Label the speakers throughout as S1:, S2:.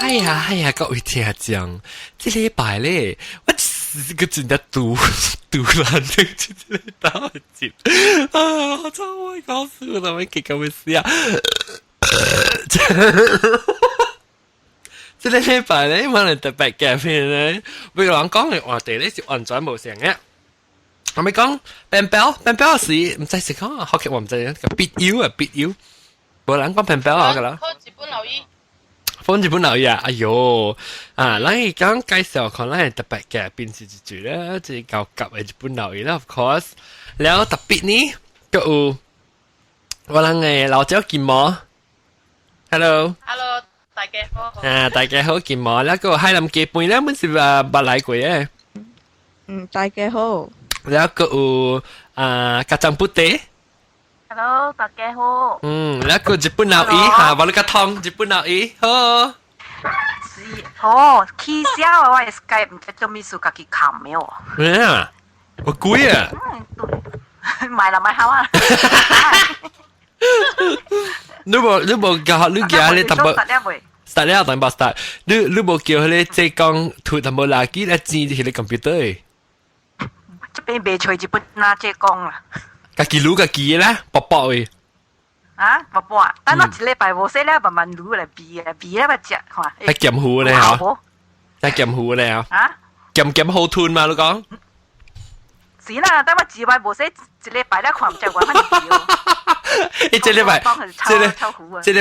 S1: 呀，各位听眾，這禮拜咧，我個真係杜爛的，這禮拜我接啊，我真係搞笑，但係幾咁嘅事啊！這禮拜咧，我哋特別嘅片咧，為人講嘅話題咧是完全冇成嘅。我咪講 Ben Bell 是唔知食講學劇我唔知個必要，冇人講 Ben Bell 噶啦。
S2: 日本留意。
S1: 放日本留意啊！哎呦，咱而家介紹可能係特別嘅變時之處咧，即係較急嘅日本留意啦 ，of course。แล้ว特別呢，ก็我哋嘅老周見模 ，hello，
S2: 大家好。
S1: 大家好見模，แล้วก็ให้ลำเก็บมือแล้วมันสิบัดไหลกว่า嘅。
S3: 大家好。
S1: แล้วก็กระจังปุเต。
S2: Hello， 大家好。
S1: แล้วก็日本留意嚇，話你個湯日本留意，好。
S2: 起笑我係 Skype 唔知做咩事，家己冚咩喎？
S1: 咩啊？我貴啊！
S2: 買啦買好啊！
S1: 你冇叫你叫你淡薄start 了淡薄 start， 你冇叫你即講脫淡薄垃圾嚟煎喺你 computer。
S2: 這邊未吹日本那即講啦。
S1: 家己滷家己啦，薄薄嘅。
S2: 啊，薄薄啊！等我一禮拜冇洗咧，慢慢滷嚟避咧，咪食看。
S1: 係鹹糊咧嚇，係鹹糊咧嚇。啊？鹹好吞嘛？你講？
S2: 是啦，等我一禮拜冇洗，一禮拜咧看唔着我乜嘢。
S1: 你這禮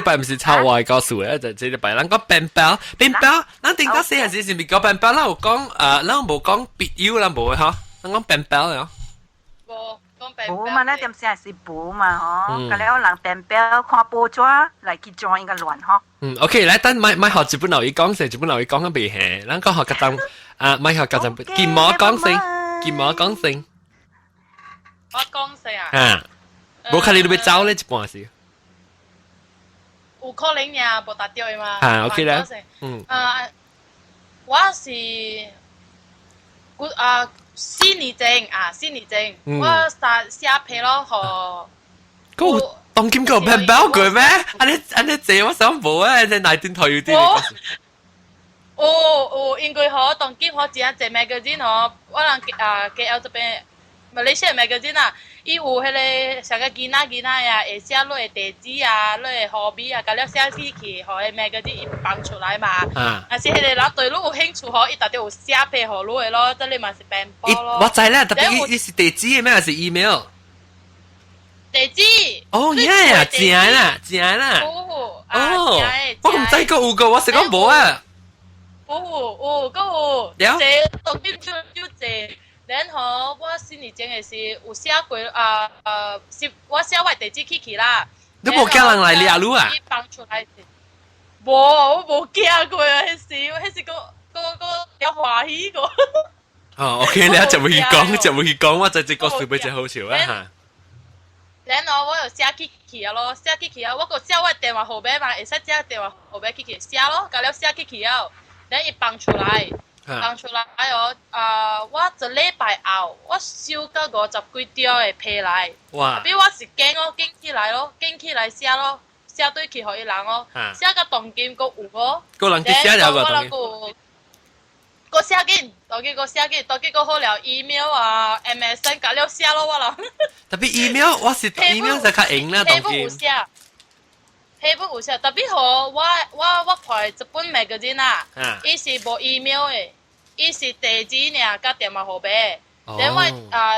S1: 拜唔是抄我告訴咧，就這禮拜咱講 Ben Bell，咱頂個時陣時是咪講 Ben Bell？咱有講咱冇講必要啦，冇嚇，咱講 Ben Bell 啊。
S2: 補嘛，呢點先係補嘛，嗬。咁了人變表看報紙嚟去 join 個亂，嗬。
S1: OK，來，等咪學日本留意講先，日本留意講緊未係，咱講學嗰陣咪學嗰陣見模講先。
S2: 我講先啊。
S1: 冇看你都要走咧，一半是。
S2: 有可能呀，冇打掉嘛。
S1: OK 啦。
S2: 我是仙女症，我寫批咯，和
S1: 個當劍個 Ben Bell 佢咩？安尼借我想冇啊，你哪電台有啲？
S2: 應該好當劍好只隻 magazine 嗬，我人KL 這邊Malaysia magazine 啊，伊有迄個像個囡仔呀，會寫落個地址啊，落個 hobby 啊，甲了寫去，互個 magazine 伊放出來嘛。但是迄個人對你有興趣吼，伊特地有寫批互你個咯，這裡嘛是辦包咯。
S1: 我知啦，特別伊是地址咩？還是 email？
S2: 地址。
S1: 哦，呀，正啦。我唔知個有個，我是講冇啊。
S2: 有，個有。這當劍就這。然後我先年前嘅是有寫過是我寫我地址去啦。
S1: 你冇叫人嚟掠你啊？
S2: 伊放出來是，無我冇驚過啊！迄是個有歡喜個。
S1: 哦 ，OK，你就會去講，我就只個數俾只好笑啊嚇。
S2: 然後我又寫去啊咯，我個寫我電話號碼嘛，會使寫電話號碼去寫咯，甲了寫去啊，然後伊放出來。放出來我一禮拜後，我收到50幾條嘅批來。哇！比我是緊起來咯，緊起來寫咯，寫對去互伊人咯，寫個當金個有咯。
S1: 個人佢寫了個當金。
S2: 個寫緊，當金個寫緊，當金個好了 email 啊 ，MSN 甲了寫咯我啦。
S1: 特別 email 我是 email 就較用啦，當金。
S2: 迄本有寫，特別好，我看日本 magazine 啊，伊是無 email 嘅，伊是地址爾甲電話號碼。然後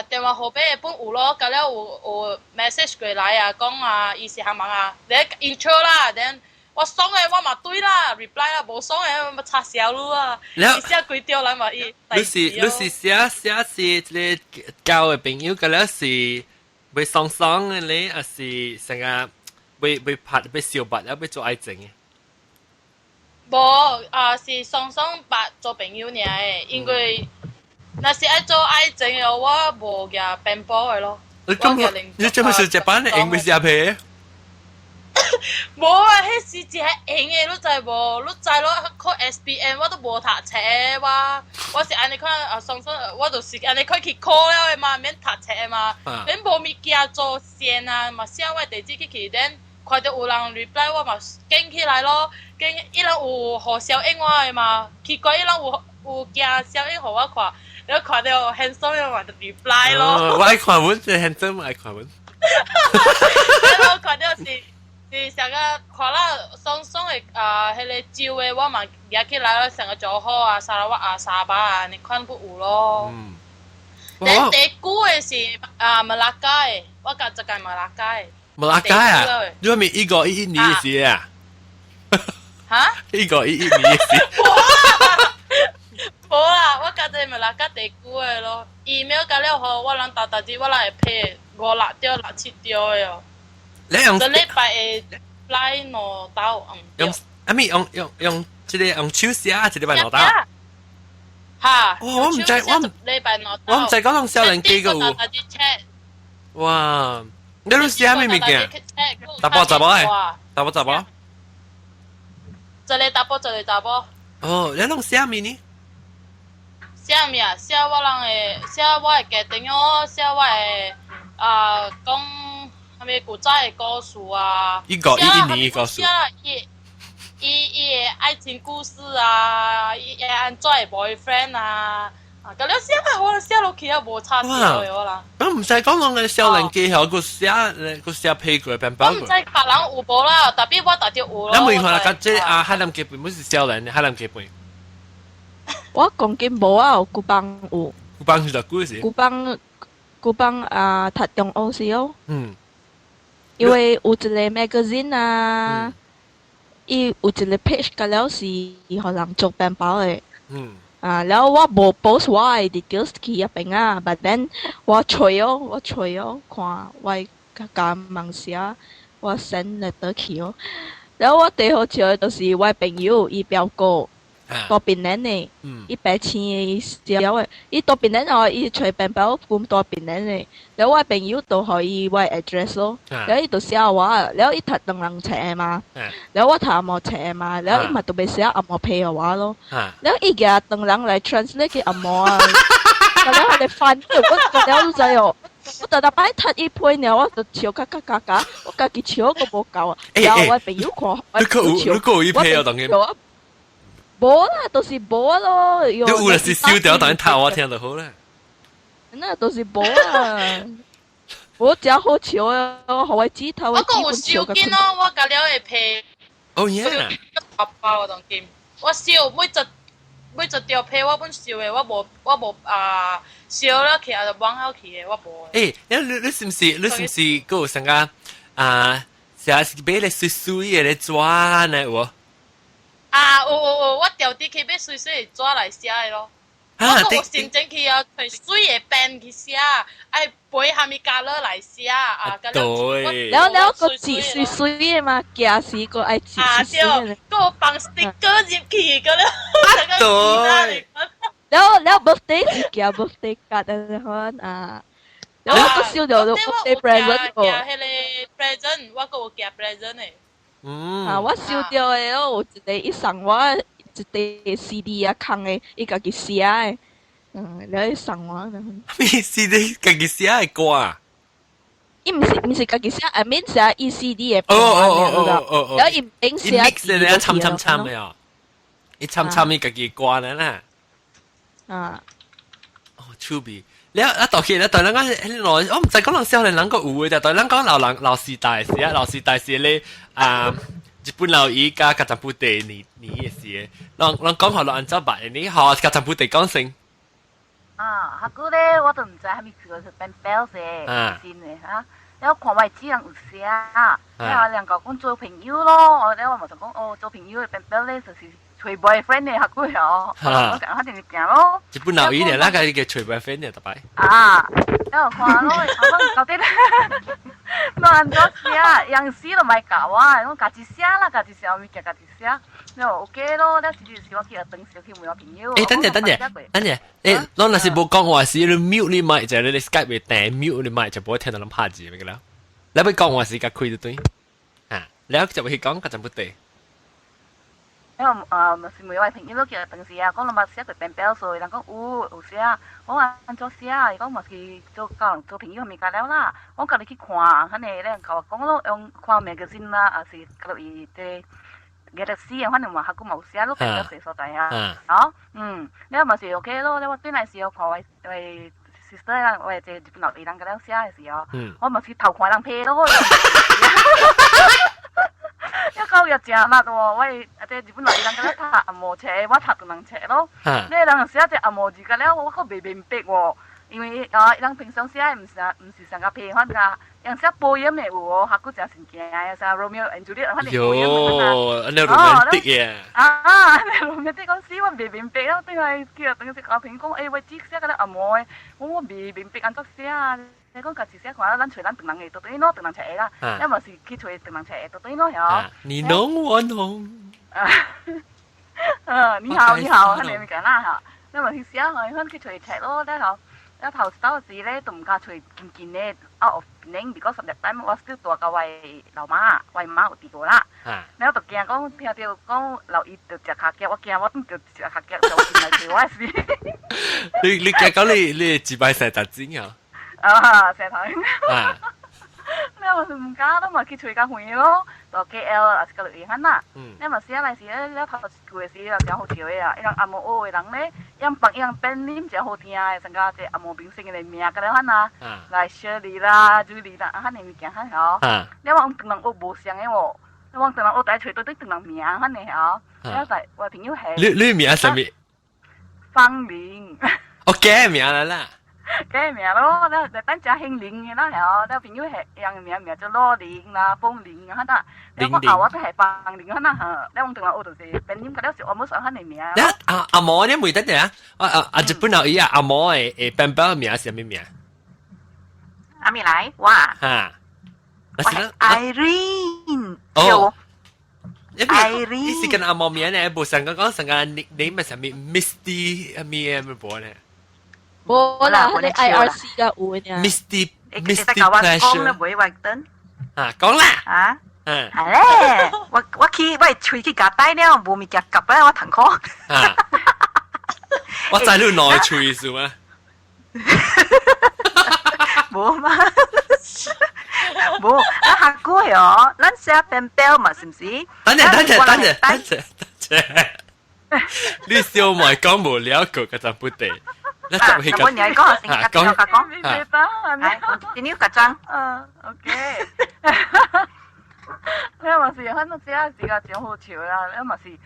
S2: 電話號碼本有咯，甲了有 message 過來啊，講伊是何物啊，然後 intro 啦，然後我爽嘅我嘛對啦 ，reply 啦，無爽嘅咪插小路啊，伊寫幾條來嘛伊。
S1: 你是寫是一個交嘅朋友，甲了是會爽嘅咧，還是成個？被拍被小白啊，被做愛情嘅。
S2: 無是雙白做朋友爾嘅，因為若是愛做愛情嘅，我無夾奔波嘅咯。
S1: 你做乜是日本嘅英文寫批？
S2: 無啊，迄是一個英嘅，你知無？你知咯？考 SPM 我都無讀冊嘅，我是安尼看雙我就是安尼可以去考了嘅嘛，免讀冊嘅嘛，免無物件做先啊，嘛寫我地址去，看到有人 reply 我嘛驚起來咯，驚伊人有互小英我的嘛，奇怪伊人有寄小英互我看，然後看到 handsome 我嘛就 reply 咯。
S1: 我愛看文，即係 handsome 愛看文。
S2: 然後看到是成個看啦爽爽的迄個照的我嘛寄起來咯，成個就好啊，沙拉瓦啊、沙巴啊，你看不有咯。你第久的是馬拉加的，我甲這個馬拉加的。
S1: 馬拉加啊？你話咪1個11年嘅事啊？
S2: 嚇
S1: ？1個11年嘅事。
S2: 無啦，我甲這馬拉加第久的咯。email 甲了後，我人打字我來配5、6條、6、7條的哦。
S1: 你用
S2: 一禮拜會來攞到，
S1: 用咪用即係用手寫，一禮拜攞到。
S2: 嚇！
S1: 我唔知，
S2: 禮拜攞到。
S1: 我唔知講用少年機個有。哇！你都寫咩物件？查甫誒？查甫？
S2: 這裡查甫，這裡查甫。
S1: 哦，你攏寫咩呢？
S2: 寫咩啊？寫我的家庭哦，寫我的講係咪古早的故事啊
S1: ？1個11年嘅故事。
S2: 伊的愛情故事啊，伊安怎的 boyfriend 啊，咁了寫啊，我寫落去啊，無差事嘅我啦。
S1: 我唔使講講嘅少年機，佢寫屁股變包。
S2: 我唔知別人有無啦，特別我特別有咯。
S1: 你問下啦，即海南基本唔是少年，海南基本。
S3: 我講緊無啊，古邦有。
S1: 古邦是就古時。
S3: 古邦讀中學時哦。因為有一個 magazine 啊。伊有一個 page 甲了是互人做便包的，然後我無 post 我的 details 去入邊啊，but then 我吹哦，看我甲問寫，我 send letter 去哦，然後我最好笑的就是我朋友伊表哥，大檳榔的，伊白青小的，伊大檳榔哦，伊吹便包咁大檳榔的，然後我朋友就互伊我 address 咯，然後伊就寫我，然後伊讀兩人冊嘛，然後我讀阿毛冊嘛，然後伊嘛就袂寫阿毛配嘅話咯，然後伊夾兩人來 translate 去阿毛啊，然後佢哋翻，我了都知哦。我特擺讀伊配呢，我就笑卡，我家己笑個無夠啊，然後我朋友看，
S1: 你有伊配啊，當然。
S3: 無啦，都是無咯。你
S1: 有就是燒掉，當然睇我聽就好啦。
S3: 那都是無啦。我只好笑啊，互我指頭。
S2: 我講有燒緊咯，我甲了會配。
S1: 哦耶！
S2: 包我當緊，我燒每一條配我本燒嘅，我無燒了去就往後去嘅，我無。
S1: 誒，你是唔是嗰個成個成日俾你水嘅咧抓呢？有。
S2: 有，我調啲去要水水抓來寫的咯。我有真正去啊，隨水的邊去寫，愛配下面加落來寫啊。
S1: 對。
S3: 然後個字水水的嘛，夾是個愛字水水的。
S2: 個放 sticker 入去個了。
S1: 對。
S3: 然後 birthday 是夾 birthday card 的款啊。然後我燒咗 birthday present 個。
S2: 夾迄個 present，我個有夾 present 的。
S3: 我燒掉的咯，有一個伊送我一個 CD 啊，空的，伊家己寫的，然後伊送我。
S1: 咩 CD 家己寫的歌啊？
S3: 伊唔是家己寫，I mean 寫伊 CD 的。然後伊唔寫。
S1: mix 的咧，參嘅哦，伊參伊家己歌咧啦。哦，趣味。你當然咧，對咱講，我唔知講人少年人個有嘅，對咱講老時代時啊，老時代時咧日本老伊加甲陣布地年嘅事，人講下落按照白，你學甲陣布地講先。
S4: 下個咧我都唔知係咪佢是變表示先嘅嚇，然後看外資人有寫，然後兩個講做朋友咯，然後我咪就講做朋友嘅變表咧就是。隨 boyfriend 嘅下個哦，我講下定係行咯。
S1: 日本老伊咧，那個叫隨 boyfriend 嘅，特別。
S4: 然後看咯，到底亂咗寫，樣死都咪搞啊！我家己寫啦，家己寫咪家己寫，然後 OK 咯，你自己寫我叫等小去問我朋友。
S1: 等陣，我若是冇講話事，你 mute 你麥就你 Skype 會訂 mute 你麥就冇聽到人拍字咪嘅啦。你要講話事，甲開就對。你就會講嗰陣不對。
S4: 咪是每位朋友都叫同事啊，講你咪寫佢變表數，人講有寫，我話按做寫，伊講咪是做朋友咪解了啦，我隔你去看，肯定咧佢話講咯用看 magazine 啦，啊是隔你啲 Galaxy 反正嘛，佢個冇寫咯，變表數所在啊，好，你咪是 OK 咯，你話邊係時候看為 sister 啦，我係日本留意人嘅了寫嘅時候，我咪是頭看人批咯。一嚿日正辣喎，喂！即日本來人家咧讀阿毛車，我讀人車咯。你人寫隻阿毛字嘅咧，我個未明白喎，因為人平常寫唔是成個片翻㗎，人寫播音嚟喎，下個就成件啊，成 Romeo and Juliet 反正播音嚟㗎。
S1: 你 romantic 嘅。
S4: 你 romantic 嗰時我未明白咯，定係叫等時阿平講，喂，知寫嘅咧阿毛嘅，我未明白按怎寫啊？你講家己寫看，咱找咱同人嘅，到對咯，同人找嘅啦，要麼是去找同人找嘅，到對咯，係
S1: 你儂我儂。
S4: 你好，肯定咪講啦嚇，要麼去寫去，可去找找咯，咧後，一頭嗰時咧都唔敢找見咧 out of name，because of that time 我 still 大個為老媽，為媽有地過啦，然後就驚講聽到講留意到隻客腳，我驚我都叫隻客腳就進來對我事。
S1: 你驚講你自擺成特徵啊？
S4: 成台。你咪唔加都咪去隨家會咯，到 KL 啊，是個旅行啦。你咪寫嚟時咧，你頭句嘅時又真好笑嘅啊！一人阿毛學嘅人咧，一白一變臉真好聽嘅，成個即阿毛明星嘅名嘅咧，嚇啊！嚟 Shirley 啦、Julie 啦，嚇你咪講嚇嗬。你話同人學無相嘅喎，你話同人學第一隨對同人名嚇你嗬。你話我朋友係。
S1: 你名係咩？
S4: 方玲。
S1: 我改名啦。
S4: cái mẹ đó là tán trả hình liền nó hả đó ví dụ hệ yang mẹ cho lo liền là phong liền hết á nếu có ảo á phải bằng liền hết á hả nếu không thường là ô tô gì bên những cái đó sự ôm mất sợ hết này mẹ
S1: đó à mò nhá mùi tết nhá日本nào ý à mò诶bên bên名係咩名
S4: 阿咪來哇
S1: 嚇
S4: Irene
S1: 哦Irene 你是跟阿毛名咧，無成個講成個 nickname 係咩 Misty 咩咩波咧？
S3: 冇啦，佢哋 IRC 嘅會呢。
S1: Misty
S4: 講
S1: Pleasure
S4: 咧會話等
S1: 啊，講啦
S4: 啊，係咧，我去我隨去夾帶咧，冇咪夾夾咧，我騰空
S1: 啊，我在度內吹是嗎？
S4: 冇嘛。冇，咱下句哦，咱寫變表嘛，是唔是？
S1: 等陣，你笑埋講無聊個嗰陣不地，你就去
S4: 講。你係講先，講。你要夾張。OK。你咪是很多寫字個真好笑啦，你咪是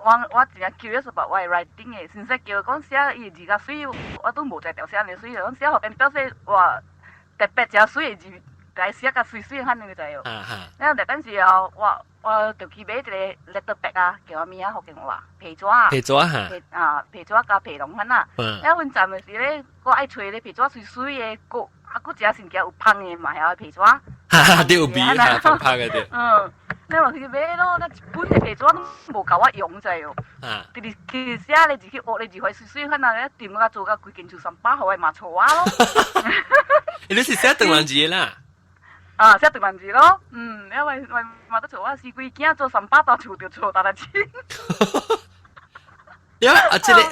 S4: 我真係 curious about 我 writing 嘅，先識叫講寫伊字個水，我都冇在條寫你水，講寫學變表寫話特別隻水字。但係寫個水水肯定就係，然後嗰陣時候我就去買一個 letter bag 啊，叫阿咪啊學嘅話皮紙嚇，皮紙加皮籠肯啊，然後嗰陣時咧，我愛吹咧皮紙水水嘅，個隻成件有香嘅嘛，係皮紙，
S1: 啲有味嚇，香嘅啲。
S4: 你話去買咯，你一本嘅皮紙都冇夠我用就係，其實寫你自己學你自己水水肯啊，你掂個做個幾件做300號係麻錯啊咯。
S1: 你是寫鄧文字啦？
S4: 寫讀文字咯，因為冇得做啊，試過見做300多做就做大啦錢。
S1: 呀，這個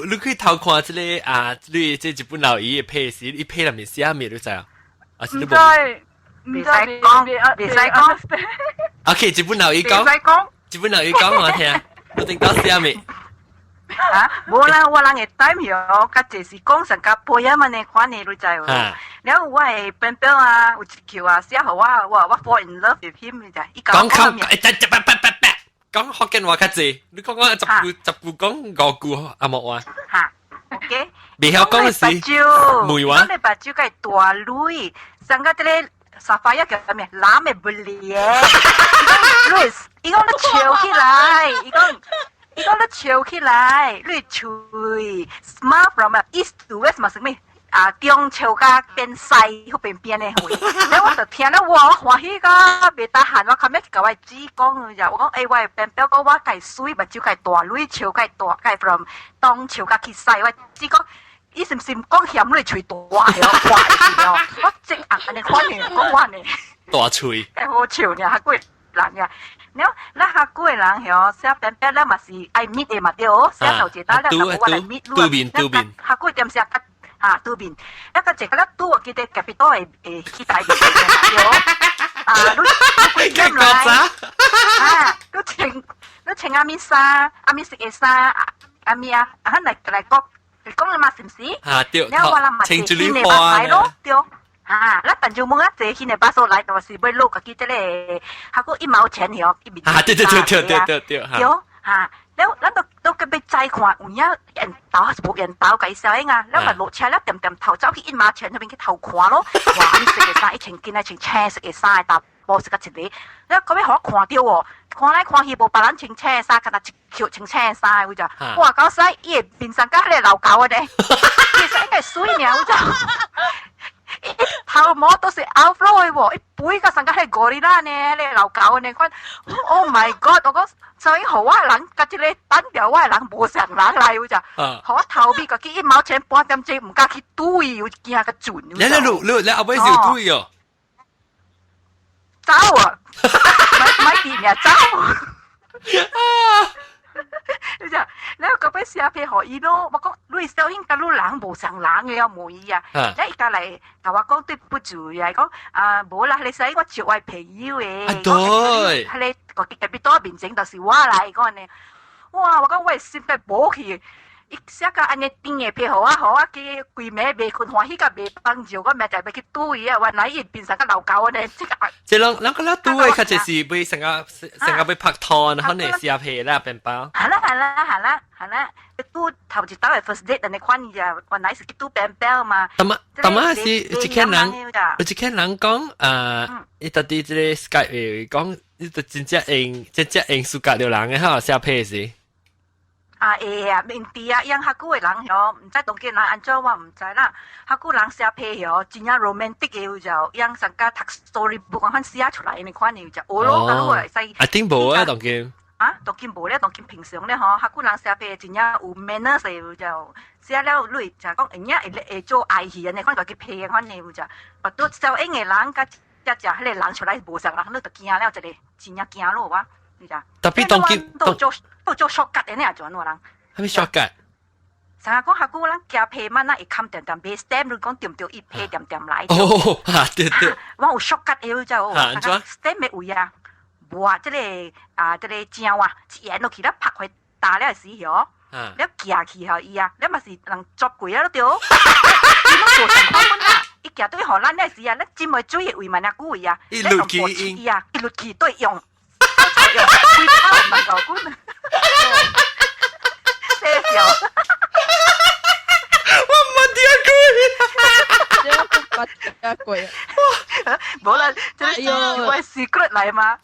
S1: 你可以偷看這個你這日本老姨嘅配時，伊配入面寫咩你知啊？
S4: 唔知，未使講。
S1: OK，日本老姨講，日本老姨講我聽，我聽到寫咩？
S4: 冇啦，我人嘅代表，佢就是講成個配音呢款嘢你知喎。然後我係變表啊，有一句啊，寫好我 fall in love with him 就係。
S1: 講福建話較濟，你講10句講5句阿莫話。
S4: 嚇 ，OK。
S1: 未曉講嘅是梅話。
S4: 你把酒嘅大女，成個啲咧沙發一叫咩？攬咪不咧。Louis，伊講你笑起來，伊講你笑起來，你吹 smile from east to west 嘛是咩？中笑甲變西嗰邊嘅會，然後我就聽到哇歡喜個，未得閒我後尾甲我姊講就我講我係變表講我介水，目睭介大女，笑介大介 from 東笑甲去西，我姊講伊是唔是講嫌你喙大嘅，怪嘅，我正硬嘅款嘅講話呢，
S1: 大喙，
S4: 好笑呢，嚇鬼。人呀。แล้วฮักกูหลังเหรอเสียเป็นเป็นแล้วมาสิไอมิดเอมาเดียวเสียตัวเจต้าแล้วก็ว่าไอมิดล้วนฮักกูเตรียมเสียกันตู้บินแล้วก็เจก็แล้วตู้กินเด็กแคปิตอลขี้ตายบินเดียวรู้เต็มเลยรู้เชงอามิซาอามิสิเอซาอามิฮันไหนอะไรก็เลยมาสิมสิแล้วว่าเรามาเจที่ในบ้านไหนเนาะเดียวแล้ว但就冇一隻去你把手來，但是買六個幾隻咧，下個1毛錢喎，一邊對，แล้วเราก็ไปใจขวานอุ้ยยันเตาบุกยันเตาไก่เสียงอ่ะแล้วมันรถแช่แล้วเต็มเท่าเจ้าที่1毛錢就變佢頭款咯，哇！你食嘅晒，一程見一程車食嘅晒，但冇食嘅切啲，แล้วก็ไม่หอ看到喎，看來看去冇別人程車晒，佢就條程車晒，會就哇搞晒，伊變成家係老狗嘅，其實應該水鳥就。頭毛都是 outflow 喎，一杯個成個係嗰啲啦呢，你老狗呢款 ，Oh my God！ 我講所以好啊，人嗰啲咧單條話人冇成人嚟就，好頭邊個幾1毛錢半點鐘唔加去堆，要驚個轉。
S1: 你後尾少堆哦，
S4: 走啊！咪電啊走！แล้วก็ไปเสียเพย์หออีโน่ว่าก็ลุยเซลล์กับลุยหลังบูสังหลังเลยอ่ะหมวยอ่ะแล้วอีกอะไรแต่ว่าก็ติดปุจุยก็บ่ละเลยใส่ว่าจิ๋วไอ้เพย์เองก็เลยก็กินไปตัวบินจริงแต่สิว่าอะไรก็เนี่ยว้าว่าก็ไว้สิไปโบกี้อีกเสียก็อันนี้ติ้งเพย์หอกี่กุยแม่เบคนหัวที่กับเบปังจิ๋วก็แม่ใจไปคิดตู้อีอ่ะวันไหนอีเป็นสังกัดเหล่าเก่าเนี่ย
S1: 即係啷個啦？都係佢就是被成個被拍拖，可能試下皮啦，變包。
S4: 係啦，都頭一打係 first date，你看你啊，我乃是都變包嘛。
S1: 但係是有一個人講，伊特啲即個 Skype 講，伊就真正應數隔了人嘅，嚇試皮是。
S4: 面啲啊，因客古嘅人嗬，唔知當見人安怎話唔知啦。客古人寫批嗬，真係 romantic 嘅就，因成家讀 storybook 看寫出來，你看你就，我咯，咁我嚟使。
S1: 啊，點冇啊，當見。
S4: 當見冇咧，當見平常咧嗬，客古人寫批真係有 manners 嘅就，寫了類就講人家會做愛戲人，你看個佢批看你就，或都就應嘅人家一隻迄個人出來無上人，你就驚了，就係真係驚咯哇，你就。
S1: 特別當見。
S4: 都做 shortcut 嘅呢，做緊人。
S1: 係咪 shortcut？
S4: 成日講下古人夾皮乜啦，一冚點點俾 stem，你講點點一皮點點來。
S1: 哦，對。
S4: 我有 shortcut 嘅就，stem 嘅位啊，哇！即係即係醬啊，鹽落去咧拍開打咧時嗬，你夾起嗬伊啊，你咪是能作鬼啊都對。你冇做成功啦，一夾對荷蘭咧時啊，你尖咪追嘅位咪啊古位啊，你同博起啊，一律起對用。會抄唔能夠管。
S1: 我唔知
S3: 一句，
S4: 冇啦，即係我係 secret 嚟嘛。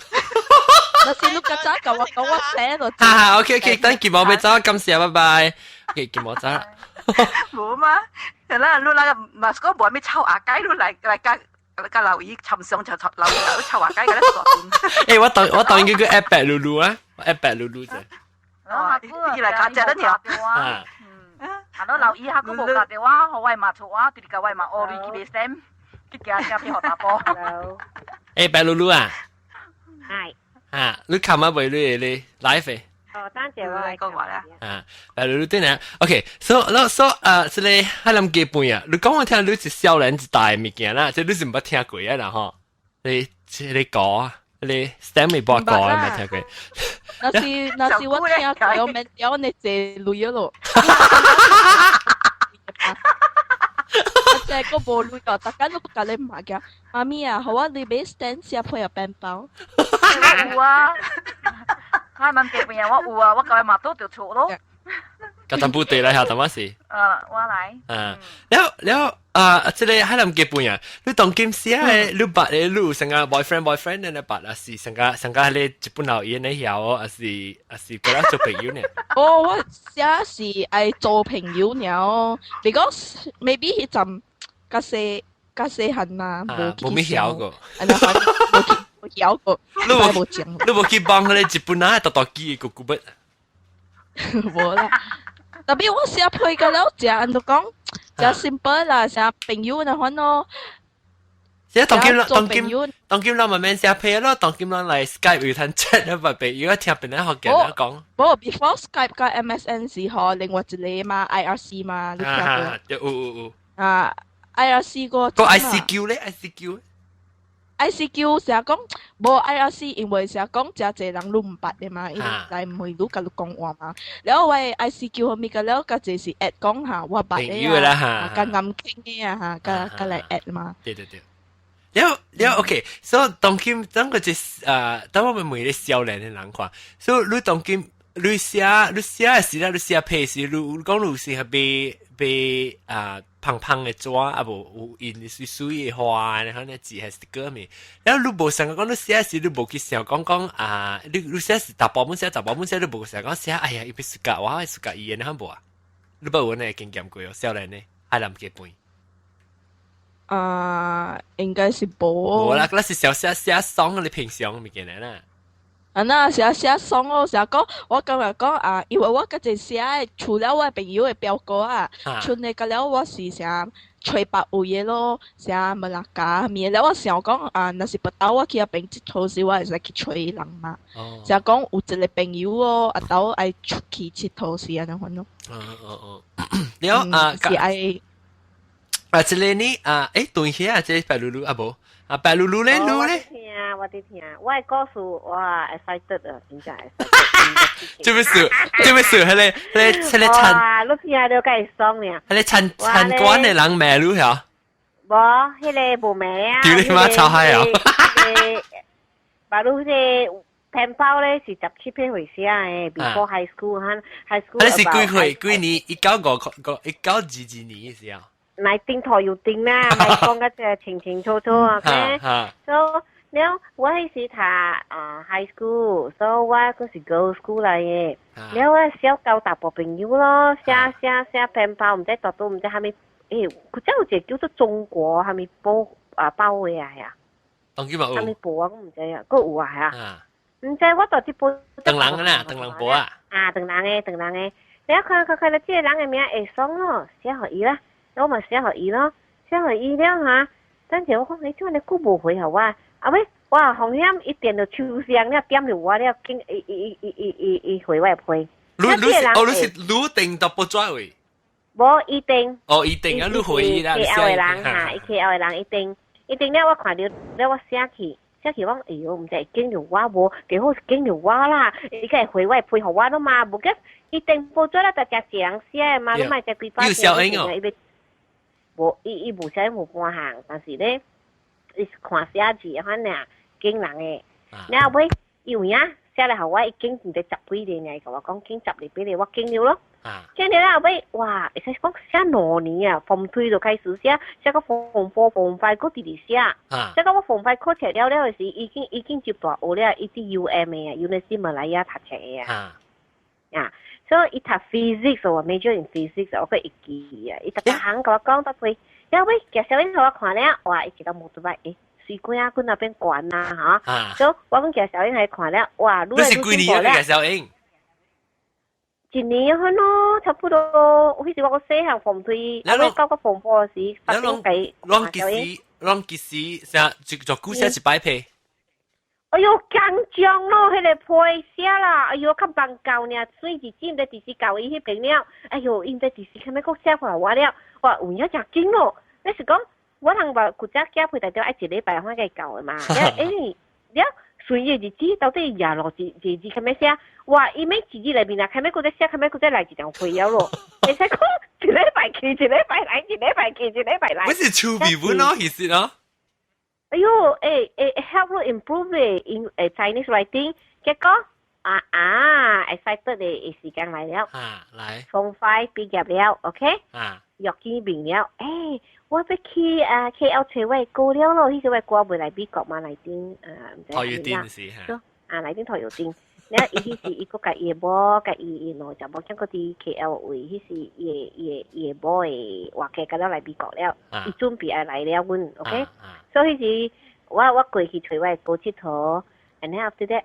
S3: 那是碌架仔舊話講我寫咯。
S1: OK， 等件冇俾走，今時啊，拜拜。件冇走啦。
S4: 冇嘛，係啦，碌啦，唔係嗰部咩抽牙雞碌嚟個留意尋上就留意到抽牙雞嘅咧個。
S1: 誒，我當佢個 app 白嚕嚕啊 ，app 白嚕嚕啫。
S4: 伊來家姐得條。Ano lau iha ko boka dewa hawai ma choa ti ka wai ma ori ki besem ki kya kya pi hota po.
S1: Bà Lulu à?
S5: 係。
S1: 你琴日為你 live
S5: 單謝我
S4: 講話啦。
S1: bà Lulu 對呢 ？OK， so 即係喺諗基本啊，你講我聽你是少年一代物件啦，即係你是唔捌聽過啊啦嗬？你講啊，你 STEM 未播過啊？未聽過。
S3: 那是我聽過，免有你坐累咗咯。即係個無累個，大家都不教你唔嘅。媽咪啊，好啊，你俾 stand 試下配入餅包。
S4: 有啊，開問嘅邊我有啊，我舊日嘛都條錯咯。
S1: กระทำพูดเตะอะไรหาทำว่าสิ
S4: ว่าไร
S1: แล้วจะเลยให้ทำเก็บปุ่นอ่ะลูกตองกิมเสียลูกบัดลูกสังกัด boyfriend เนี่ยบัดอ่ะสิสังกัดเลยญี่ปุ่นเอาเองเนี่ยเหรออ่ะสิก็แล้ว做朋友เนี่ย
S3: 哦我寫是愛做朋友了 because maybe 迄陣較細漢嘛
S1: 冇咩曉過
S3: 冇曉過
S1: 你冇去幫佢哋ญี่ปุ่น啊多多幾個古筆
S3: 冇啦，特別我成日配個了，就人都講就 simple 啦，成日朋友那款咯。
S1: 即係當今咱慢慢寫配咯，當今咱嚟 Skype 有通 chat 啦，咪俾如果聽邊啲學嘅人講。
S3: 冇 before Skype 加 MSN 時候，另外一個嘛 IRC 嘛，你聽過？
S1: 有。
S3: 啊 IRC 個
S1: ICQ 咧
S3: ICQ 成日講冇 IRC，因為成日講真濟人都唔捌嘅嘛，因為嚟唔會都甲你講話嘛。แล้ว為 ICQ 後面個แล้วก็就是 at 講下我捌嘅啊，甲啱傾嘅啊嚇，甲嚟 at 嘛。
S1: 對。แล้ว OK， 所以當今當個就當我們每個少年嘅人看，所以你當今你寫嘅時啦，你寫配時，你講你是係被胖嘅紙啊無有印水嘅花，然後呢字係 sticker 咪，然後你無成日講你寫時，你無去想講你寫時10本寫，你無成日講寫，哎呀，伊要暑假我暑假伊嘅，你無啊？你無呢經驗過哦，少年呢，愛諗幾本。
S3: 應該是冇。
S1: 冇啦，嗰時寫爽你平常咪見嚟啦。
S3: 那寫爽咯，成日講，我今日講因為我嗰陣寫，除了我朋友嘅表哥剩嘅個了我是成吹白有嘢咯，成馬來加面，แล้ว我想講若是不到我去邊佚佗時，我會使去吹人嘛。成日講有一個朋友哦，到愛出去佚佗時安尼款咯。
S1: 了
S3: 是愛。
S1: 這裡呢對起這白露露無白露露咧，露咧。
S5: 我啲聽，我係歌數，哇 excited 啊，真正 excited。
S1: 做咩事？迄個
S5: 哇，你聽到梗係爽呀！
S1: 迄個參觀嘅人名錄嚇？
S5: 無，迄個無名啊。
S1: 屌你媽臭閪啊！
S5: 白露迄個pen包咧是17篇回寫嘅 ，before high school 和 high school。
S1: 你是幾年？1922年嘅時候。
S5: 來定台要定啦，咪講嗰隻清清楚楚啊，OK。So แล้วว่าให้สิทาhigh school， so ว่าก็是 girls school 嚟嘅。แล้วว่า小教大部朋友咯，寫 pen 包，唔知讀到唔知係咪佢真係好似叫做中國係咪包嘅呀？
S1: 當今冇。
S5: 係咪包啊？我唔知啊，個有啊。唔知我讀啲包。
S1: 鄧人啊，鄧人包啊。
S5: 鄧人嘅。แล้ว佢呢啲人嘅名會爽咯，寫學伊啦。我咪寫學伊咯，寫學伊了嚇。等陣我講你點解你估冇回頭啊？喂，哇！紅險一點就抽聲了，點了我了，經一回我配。
S1: 你是預定到不轉位？
S5: 冇一定。
S1: 一定啊！你回憶啦。
S5: KL 嘅人嚇，KL 嘅人一定了，我看到了我寫去我哎呦，唔知經了我無，幾好經了我啦，你梗係回我配合我咯嘛，無嘅一定報咗啦，大家講寫嘛，你咪就幾把字。要小英哦。無，伊無寫無半行，但是咧。看寫字反正經人嘅，然後尾有影寫嚟後我已經唔知10幾年嚟，我講經10年俾你，我經了咯。經了啦尾，哇！會使講寫2年啊，Form 3就開始寫個Form 4、Form 5個直直寫，寫到我Form 5考出了嗰時，已經接大學了，伊啲 UM 嘅，University 馬來亞讀冊嘅啊，所以伊讀 physics，我 major in physics，我個一記啊，伊逐個行甲我講得對。然後尾介紹因互我看了，哇！伊一個冇得擺，水果啊，佢那邊管啊，嚇，所以我講介紹因係看了，哇！你
S1: 是幾年啊？介紹因
S5: 1年份咯，差不多。嗰時我個細行Form 3，後尾到個Form 4時，發展計
S1: 啷幾時成就估寫一擺皮。
S5: 哎呦，緊張咯，迄個配寫啦，哎呦，較忙教呢，所以日子唔知第時教伊迄邊了，哎呦，因在第時看咩個寫法我了。哇！有影真緊咯！你是講我通話古早交配大條愛一禮拜翻個教嘅嘛？了隨意日子到底廿六日看咩寫？哇！伊每幾日裏面啊，看咩個在寫，看咩個在來一條會了咯。你使講一禮拜去，一禮拜來，一禮拜去，一禮拜來。
S1: 我是粗鄙本咯，其實咯。
S5: 哎呦，help improve in Chinese writing， 結果excited 嘅時間來了。
S1: 來。Form
S5: 5畢業了 ，OK？約見面了，我要去KL 找位高了咯，迄時位過未來美國嘛來頂唔知
S1: 台語電視
S5: 嚇，來頂台語電，然後伊迄時伊個甲伊某甲伊兩就冇將嗰啲 KL 位，迄時伊某誒話嘅甲了來美國了，伊準備要來了阮 ，OK？所以迄時我過去找位高佚佗 ，and then after that，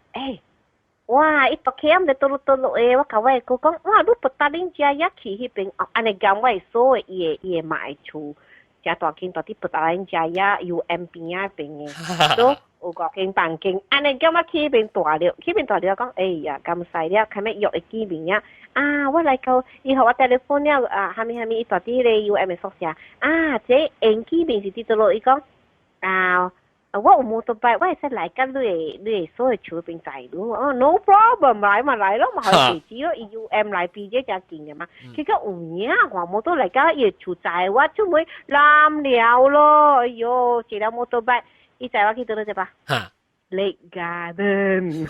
S5: 哇！伊讀 KM 就倒落誒，我甲我個講，哇！你不答應家也去迄邊，安尼講我所謂伊會買厝只大間到啲不打人家呀 UM 邊啊邊嘅，都有個間辦間，安尼叫乜去邊大了，去邊大了講，哎呀咁細了，佢咪約嚟見面呀？啊，我嚟到以後我 telephone 了啊，下面一大啲咧 UM 嘅宿舍，啊，這延見面是啲咗落，伊講啊。我有摩托車，我係識嚟緊你所謂厝邊仔咯。哦 ，no problem，來嘛來咯，嘛係地址咯 ，UM 嚟邊啫就見嘅嘛。結果有嘢啊，我摩托嚟家要厝仔，我做咩攬了咯？哎呦，借了摩托車，伊仔我去到咗啫吧？Lake Garden，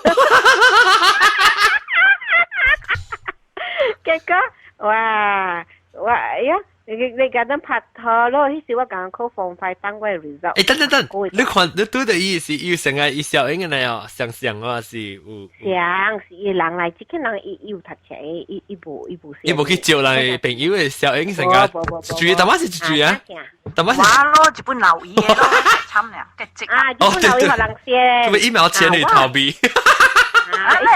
S5: 結果哇呀！你家陣拍拖咯，迄時我剛考防快當我 result。
S1: 等，你看你對的意思，有成個伊小英嘅哦，想我是有。
S5: 想是伊人嚟，即個人伊有讀冊，伊無。
S1: 伊無去招人朋友嘅小英成個，住淡仔是住啊，淡仔是。
S4: 哇咯，日本留意嘅咯，慘了，嘅積
S5: 啊，日本留意學人先。
S1: 咁1秒錢嚟逃避。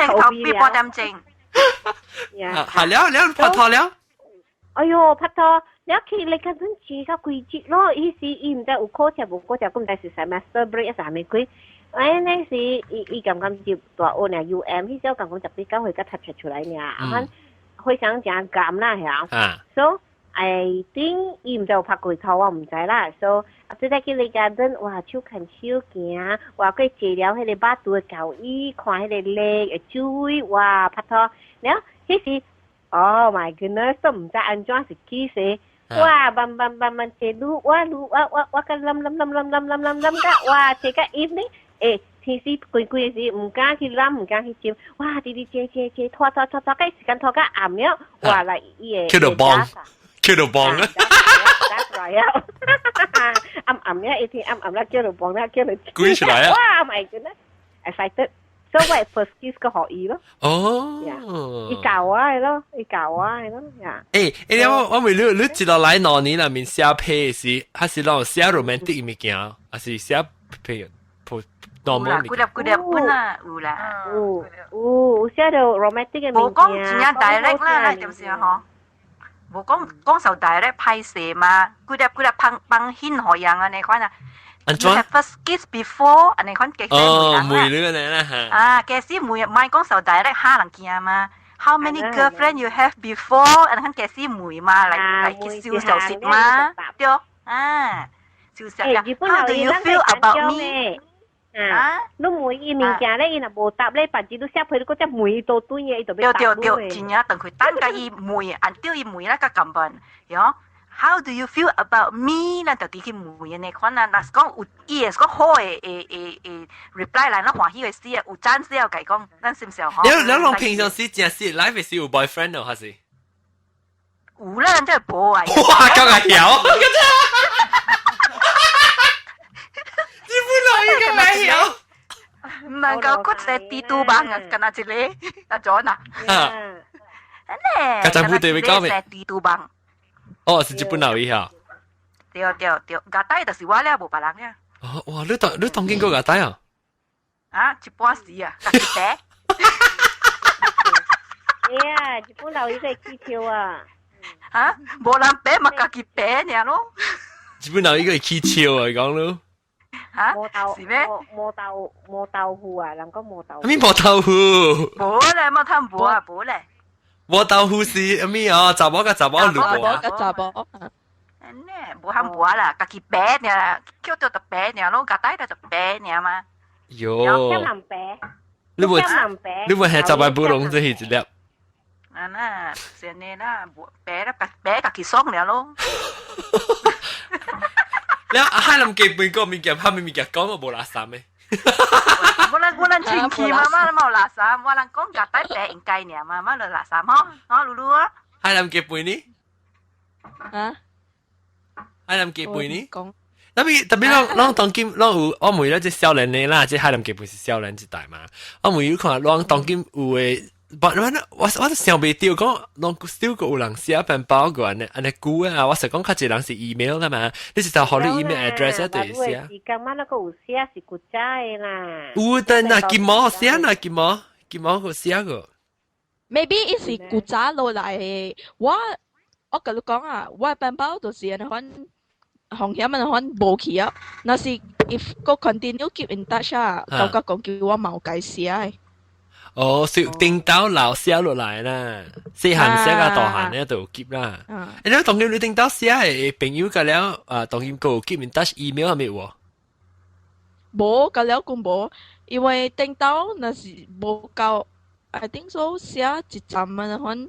S4: 逃避半點鐘。
S1: 係了，拍拖了。
S5: 哎呦，拍拖。你你家陣住個季節咯，伊時伊唔知有考試無考試，咁但是 semester break 一咪幾，呢時伊咁接大學呢 UM， 迄時我咁特別講佢個讀冊出來呢，啊，非常正減啦係，so I think 伊唔知有拍過拖，我唔知啦，so 最近去你家陣，哇，手牽手行，哇，佢坐了迄個巴肚嘅舊椅，看迄個靚嘅水，哇，拍拖，然後迄時 ，Oh my goodness， 都唔知安怎是幾時。哇，慢斜路，我個冧噶，哇，這個 evening，誒，天時攰嘅時，唔敢去冧，唔敢去照，哇，啲借，拖，計時間拖到暗了，哇，嚟嘢，
S1: 叫到幫啊，
S5: 打來啊，暗了，一天暗啦，叫到幫啦，叫到，
S1: 攰出來啊，
S5: 哇，my goodness，excited。所以 first kiss 個學語咯。
S1: 哦。
S5: 伊教我係咯，呀。
S1: 誒，我問你一路來兩年裏面寫批時，還是攞寫 romantic 物件，還是寫譬如 normal 物件？
S4: 古粒本啦，有啦。
S5: 有寫到 romantic 嘅物件。
S4: 無講真正 direct 啦，點先嗬？無講受 direct 拍攝嘛，古粒幫牽何樣啊？你看啊。You have first kiss before， อันนี้คนเกษี
S1: มวยเรื่องนั้นนะฮะ
S4: เกษีมวยไม่ก็สาวได้ห้าหลังกี่มา How many girlfriend you have before อันนั้นเกษีมวยมาlikeซิวสาวสิทธิ์มาเดียวซิวสาว How do you feel about me
S5: ลูกมวยอีมิงแกได้อีน่ะโบตับเลยปัจจุบันเสียเพื่อนก็จะมวยตัวตุ้ยเนี่ยตัวเป็นตับด้วย
S4: จริงๆตั้งคือตั้งกับอีมวยอันเดียวอีมวยแล้วก็กำบันเนาะHow do you feel about me นั่นตัวที่มวยในคนนั้นนักก็อุอีสก็โหยreply 嚟啦，歡喜嘅事啊，有讚事要計講，咱是唔是啊？
S1: 你平常時正是 life 是有 boyfriend 咯，還是？
S4: 有啦，真係冇啊！
S1: 哇，咁啊曉，日本佬已經沒曉，
S4: 唔能夠骨折地圖吧？跟阿一個阿咗嗱，
S1: 家陣部隊會講咩？
S4: 地圖吧。
S1: 哦，是日本佬伊嚇。
S4: 對，家底就是我了，無別人了。
S1: 哦，哇！你當見過家底啊？
S4: 啊，一半時啊，家己白。
S5: 哎呀，日本佬伊個氣球啊！
S4: 啊，無人白嘛，家己白爾咯。
S1: 日本佬伊個氣球啊，講咯。
S4: 啊？
S5: 是咩？磨豆腐啊，人講磨豆腐。
S1: 咩磨豆腐？
S4: 冇咧，冇睇冇啊，冇咧。
S1: 磨豆腐是咩啊？雜包
S3: 雜包。
S4: 呢，冇喊冇啦，家己白呢，叫做特白呢咯，家底就白呢嘛。
S1: 喲。
S5: 香南白。
S1: 你會係雜包布隆這係一粒？
S4: 啊那，先呢啦，白家己爽呢咯。
S1: แล้วให้ลำเก็บปืนก็มีเก็บผ้าไม่มีเก็บก้อนมาโบราณสามไหม
S4: 我咱前期嘛冇垃圾，我人講家底白應該呢嘛，冇垃圾嗬，露露啊。
S1: ให้ลำเก็บปืนนี่ให้ลำเก็บปืนนี่特別เรา當今เรา我每一隻少年呢啦，即係ลำเก็บปืน是少年一代嘛，我每有看เรา當今有嘅。我就想袂到講，攏 still 個有人寫份包個安尼久啊！我實講較濟人是 email 噶嘛，你是就學你 email address 啊，對寫。
S5: 時間嘛，那個有寫是古仔啦。
S1: 有但那金毛寫那金毛個寫個。
S3: Maybe 伊是古仔落來，我甲你講啊，我份包就是安尼款紅險嘅可能冇去啊，那是 if 個 continue keep in touch 啊，舊個講叫我冇解釋啊。
S1: 哦，所以頂到老寫落來啦，細漢寫個大漢咧就結啦。誒，你當然你頂到寫係朋友個了，當然個 keep in touch email 係咪喎？
S3: 冇個了講冇，因為頂到那是冇夠 ，I think so 寫一陣嘅可能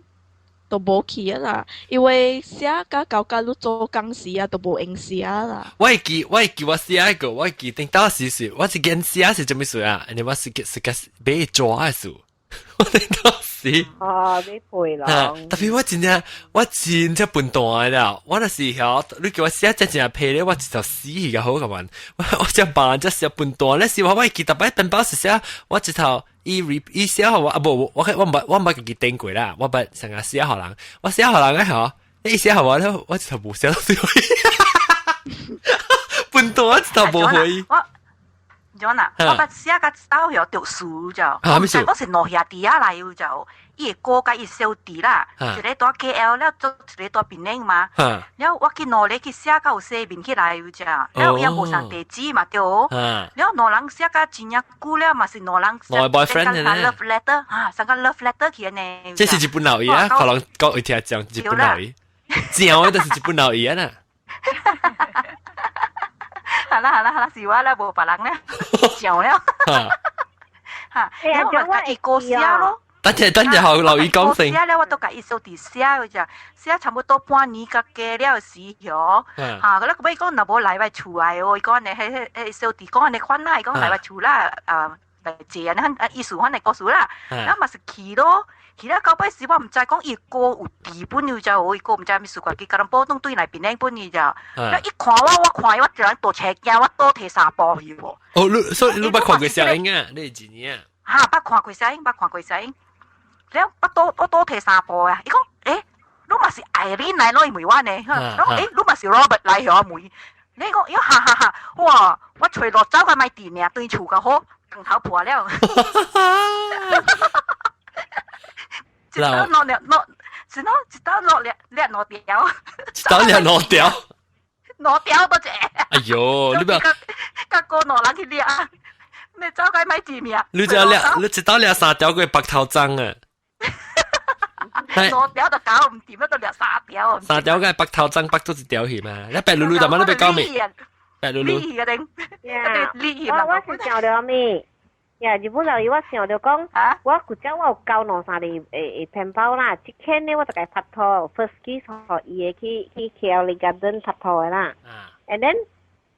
S3: 都冇去啦，因為寫個舊個你做工時啊都冇用寫啦。
S1: 我記我寫一個，我記頂到時，我一件寫是做咩事啊？你我是個被抓嘅事。我頂到時，
S5: 你陪啦。
S1: 特別我真正笨蛋啦！我那時候你叫我寫真配咧，我直頭死嘅好咁樣。我只扮只寫笨蛋咧，是話我記得擺本包時寫，我直頭伊寫好我不，我唔係記頂過啦，我不成日寫好人，我寫好人嘅嗬，伊寫好我咧，我直頭冇寫到最後。笨蛋我直頭冇會。
S4: John 啊，我捌寫甲手有讀書就，我是落下地下來就，伊個甲伊小弟啦，一個到 KL 了，做一個到檳城嘛，了我去努力去寫甲有寫面起來就，了伊無上地址嘛對，了兩人寫甲真呀久了嘛是兩人寫上 love letter， 上個 love letter 去呢。
S1: 這是日本佬語啊，可能講會聽講日本佬語，正我都是日本佬語啊。
S4: 係啦，是我啦，無別人咧，上了。嚇，因為我一個寫咯。
S1: 等陣後留意講先。
S4: 寫咧，我都甲伊小弟寫嘅咋，寫差不多半年甲加了時候，嚇，嗰咧佢講若無來wij厝來哦，伊講你係小弟講你款啦，伊講來wij厝啦，嚟借啊，意思款嚟告訴啦，咁咪是去咯。其他到尾時我唔知講伊個有地本要就，伊個唔知咩事，佢吉隆坡東對嚟邊本要就，一看我看我就喺度斜鏡，我多提三包去喎。
S1: 哦，所以你捌看過小英啊？你係幾年啊？
S4: 嚇，捌看過小英，了我多提三包啊！伊講，你咪是艾琳嚟攞梅灣呢？你咪是 Robert 嚟攞梅？你講，哈，哇！我除落走個買電啊，對厝個好更頭破了。一刀落掉，一刀落掉，落掉多謝。
S1: 哎呦，你唔
S4: 甲個攞人去掠，你走解買字面？
S1: 你一刀掠三條個白頭鬃啊！
S4: 攞掉就搞唔掂，一度掠三條。
S1: 三條個白頭鬃白咗一條去嘛？你白嚕嚕，但係你別講咩？白嚕嚕。
S5: 我是想了咩？呀，日本佬語我想着講，我古早我有交兩三個片包啦，即天呢我就甲拍拖 ，first kiss 互伊個去 KL Garden 拍拖個啦。and then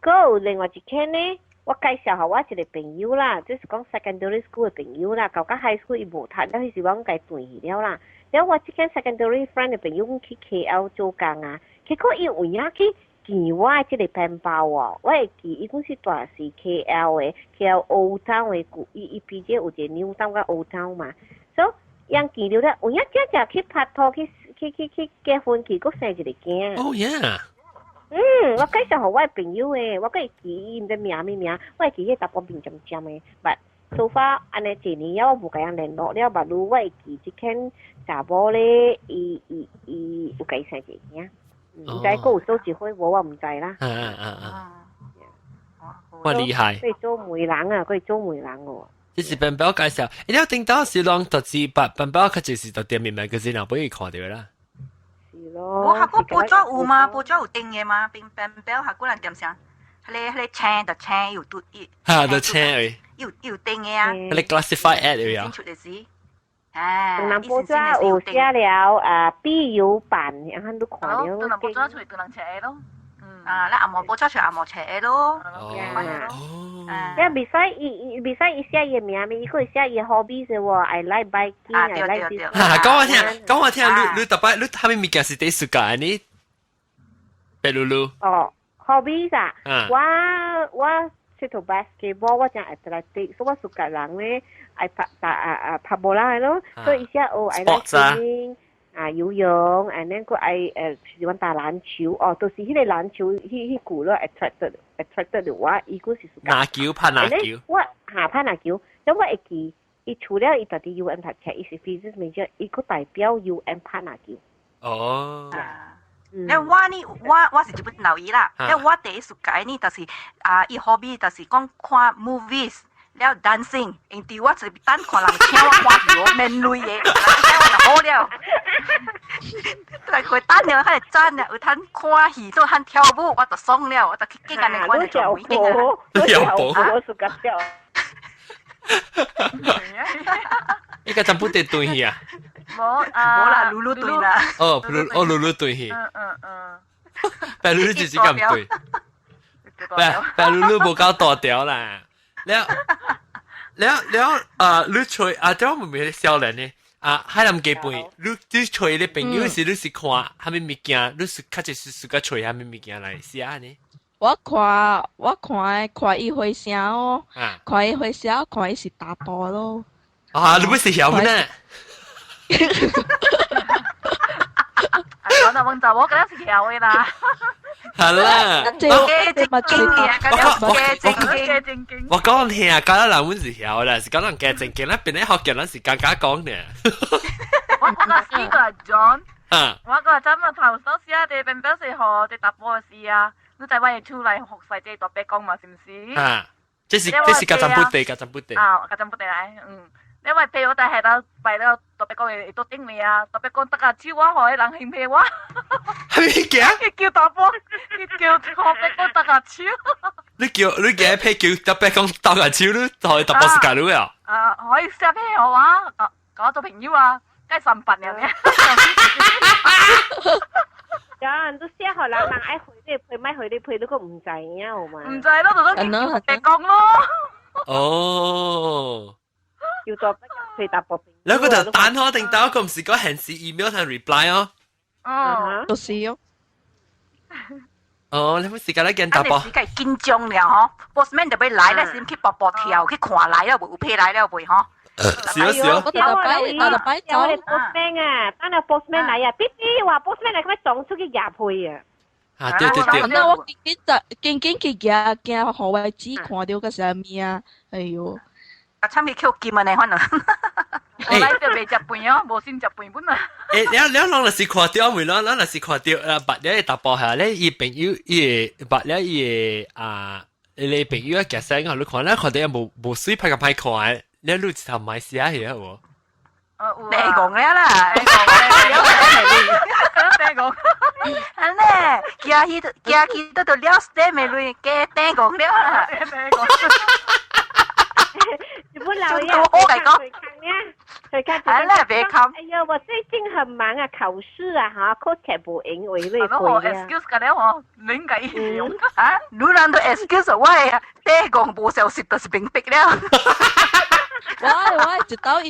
S5: 佫有另外一天呢，我介紹互我一個朋友啦，即是講 secondary school 嘅朋友啦，到甲 high school 伊無讀，了迄時我甲伊斷去了啦。了我即天 secondary friend 嘅朋友去 KL 做工啊，結果伊有影去。見我即個片包喎，我會記伊講是大是 KL 嘅 ，KL Old Town 嘅，伊邊隻有一個 New Town 甲 Old Town 嘛，所以人見到咧，有影隻去拍拖去結婚去，佫生一個囝。
S1: Oh yeah。
S5: 我介紹互我朋友誒，我佫會記伊毋知名咩名，我會記迄搭個面尖尖誒，but so far 安尼一年了，我無甲人聯絡了，but 如我會記即間查某咧，伊有甲伊生一個囝。唔知嗰有做一回我唔知啦。
S1: 哇厲害！
S5: 佢做媒人啊，佢做媒人喎。
S1: 這是本表介紹，你有聽到是講特指本表佢就是特店面咪嗰時嗱，俾佢看到啦。
S5: 是咯。
S4: 我下個報紙有嘛？報紙有訂嘅嘛？本表下個人點想？你青就青要嘟熱。
S1: 嚇，就青誒。
S4: 要訂嘅啊。
S1: 你 classify ad 嚟啊？
S5: 東南報紙有寫了必有版，然後都看了。
S4: 東南報紙出東南斜咯。你阿毛報紙出阿毛斜咯。
S5: 呀，未使伊寫伊名咩？伊可以寫伊 hobby 嘅喎 ，I like biking，I like this。
S1: 講我聽，你特別你係咪物件是第一個呢？白嚕嚕。
S5: 哦 ，hobby 啊，我去做 basketball， 我講 athletic， 所以我屬個人咧。愛拍波啦咯，所以一下愛來swimming游泳，and then 個愛喜歡打籃球，都是迄個籃球迄股咯 attracted 我，伊個是
S1: 籃球拍籃球，
S5: 我拍籃球，咁我會記，伊除了伊特啲 UN 拍車，伊是 physics major，伊個代表 UN 拍籃球。
S1: 哦。
S4: 因為我呢，我是日本留意啦。因為我第一暑假呢，就是伊 hobby 就是講看 movies，了 dancing，因為我就等看人聽我看戲，我免累嘅，我就好了。佢等了，佢真了，有通看戲，做通跳舞，我就爽了，我就去見人哋我就做會見啊。
S5: 我暑假掉。
S1: 依家真不得對戲啊！
S4: 冇啦，露露對啦。
S1: 露露對戲。但露露自己咁對，但露露冇搞大條啦。แล้ว你吹แต่ว่ามันมี少年呢喺諗幾輩，你吹你朋友時你是看係咪物件，你是較就是自家吹係咪物件嚟試下呢？
S3: 我看伊回聲哦，看伊回聲，看伊是打波咯。
S1: 你不是曉咩？
S4: 講就問就我覺得是曉嘅啦。
S1: 係啦，我講聽，講得人本是曉啦，是講人嘅正經啦，邊啲學嘅人是假假講嘅。
S4: 我個試過係 John，我個真係頭首時啊，你並不是學你打波嘅事啊，你就為出嚟學細隻特別講嘛，是唔是？
S1: 這是家陣本地，家陣本地。
S4: 家陣本地嚟，因為譬如我哋係到為咗特別講嘢都頂你啊，特別講得啊超話可以冷興咩話？
S1: 係咩嘅？
S4: 叫打波，叫特別講得啊超。
S1: 你嘅譬叫特別講得啊超，你可以特別時間咯呀？
S4: 可以寫俾我話，講做朋友啊，梗係神品嚟嘅。
S5: 人都寫學人愛回你配咪回你配都個唔制啊，好嘛？
S4: 唔制咯，就都叫特別講咯。
S1: 哦。
S5: 要做配搭波。
S1: 你嗰度單可定打個唔是講顯示 email 同 reply 哦。
S3: 都是哦。
S1: 你冇時間咧見打波。
S4: 你時間緊張了嗬 ，bossman 就俾來咧，先去搏搏跳，去看來了，有配來了未嗬？
S1: 少。
S3: 我打擺走。
S5: 我哋 bossman 啊，等下 bossman 嚟啊，必須話 bossman 嚟咁樣撞出去廿倍啊！
S1: 對。
S3: 那我緊去何位置看到個啥物啊？哎呦！
S4: 參與扣金啊！你可能，我嚟就未食飯哦，無先食飯本啊。
S1: 你啷個是看到未？啷個是看到白了打波下咧，伊朋友白了你朋友夾聲啊！你看咧看到冇水拍個拍看，你錄一頭買寫嘢喎。
S4: 你講嘅啦，你講，安呢，家去都了解未累，嘅聽講了啦，
S5: 日本老爺，我嚟講，佢看，
S4: 別看。
S5: 哎呀，我最近很忙啊，考試啊，嚇，考題冇應為累
S4: 攰啊。excuse 㗎咧，我亂計用啊，你諗到 excuse 我係聽講冇小事，就是病逼了。
S3: 我一到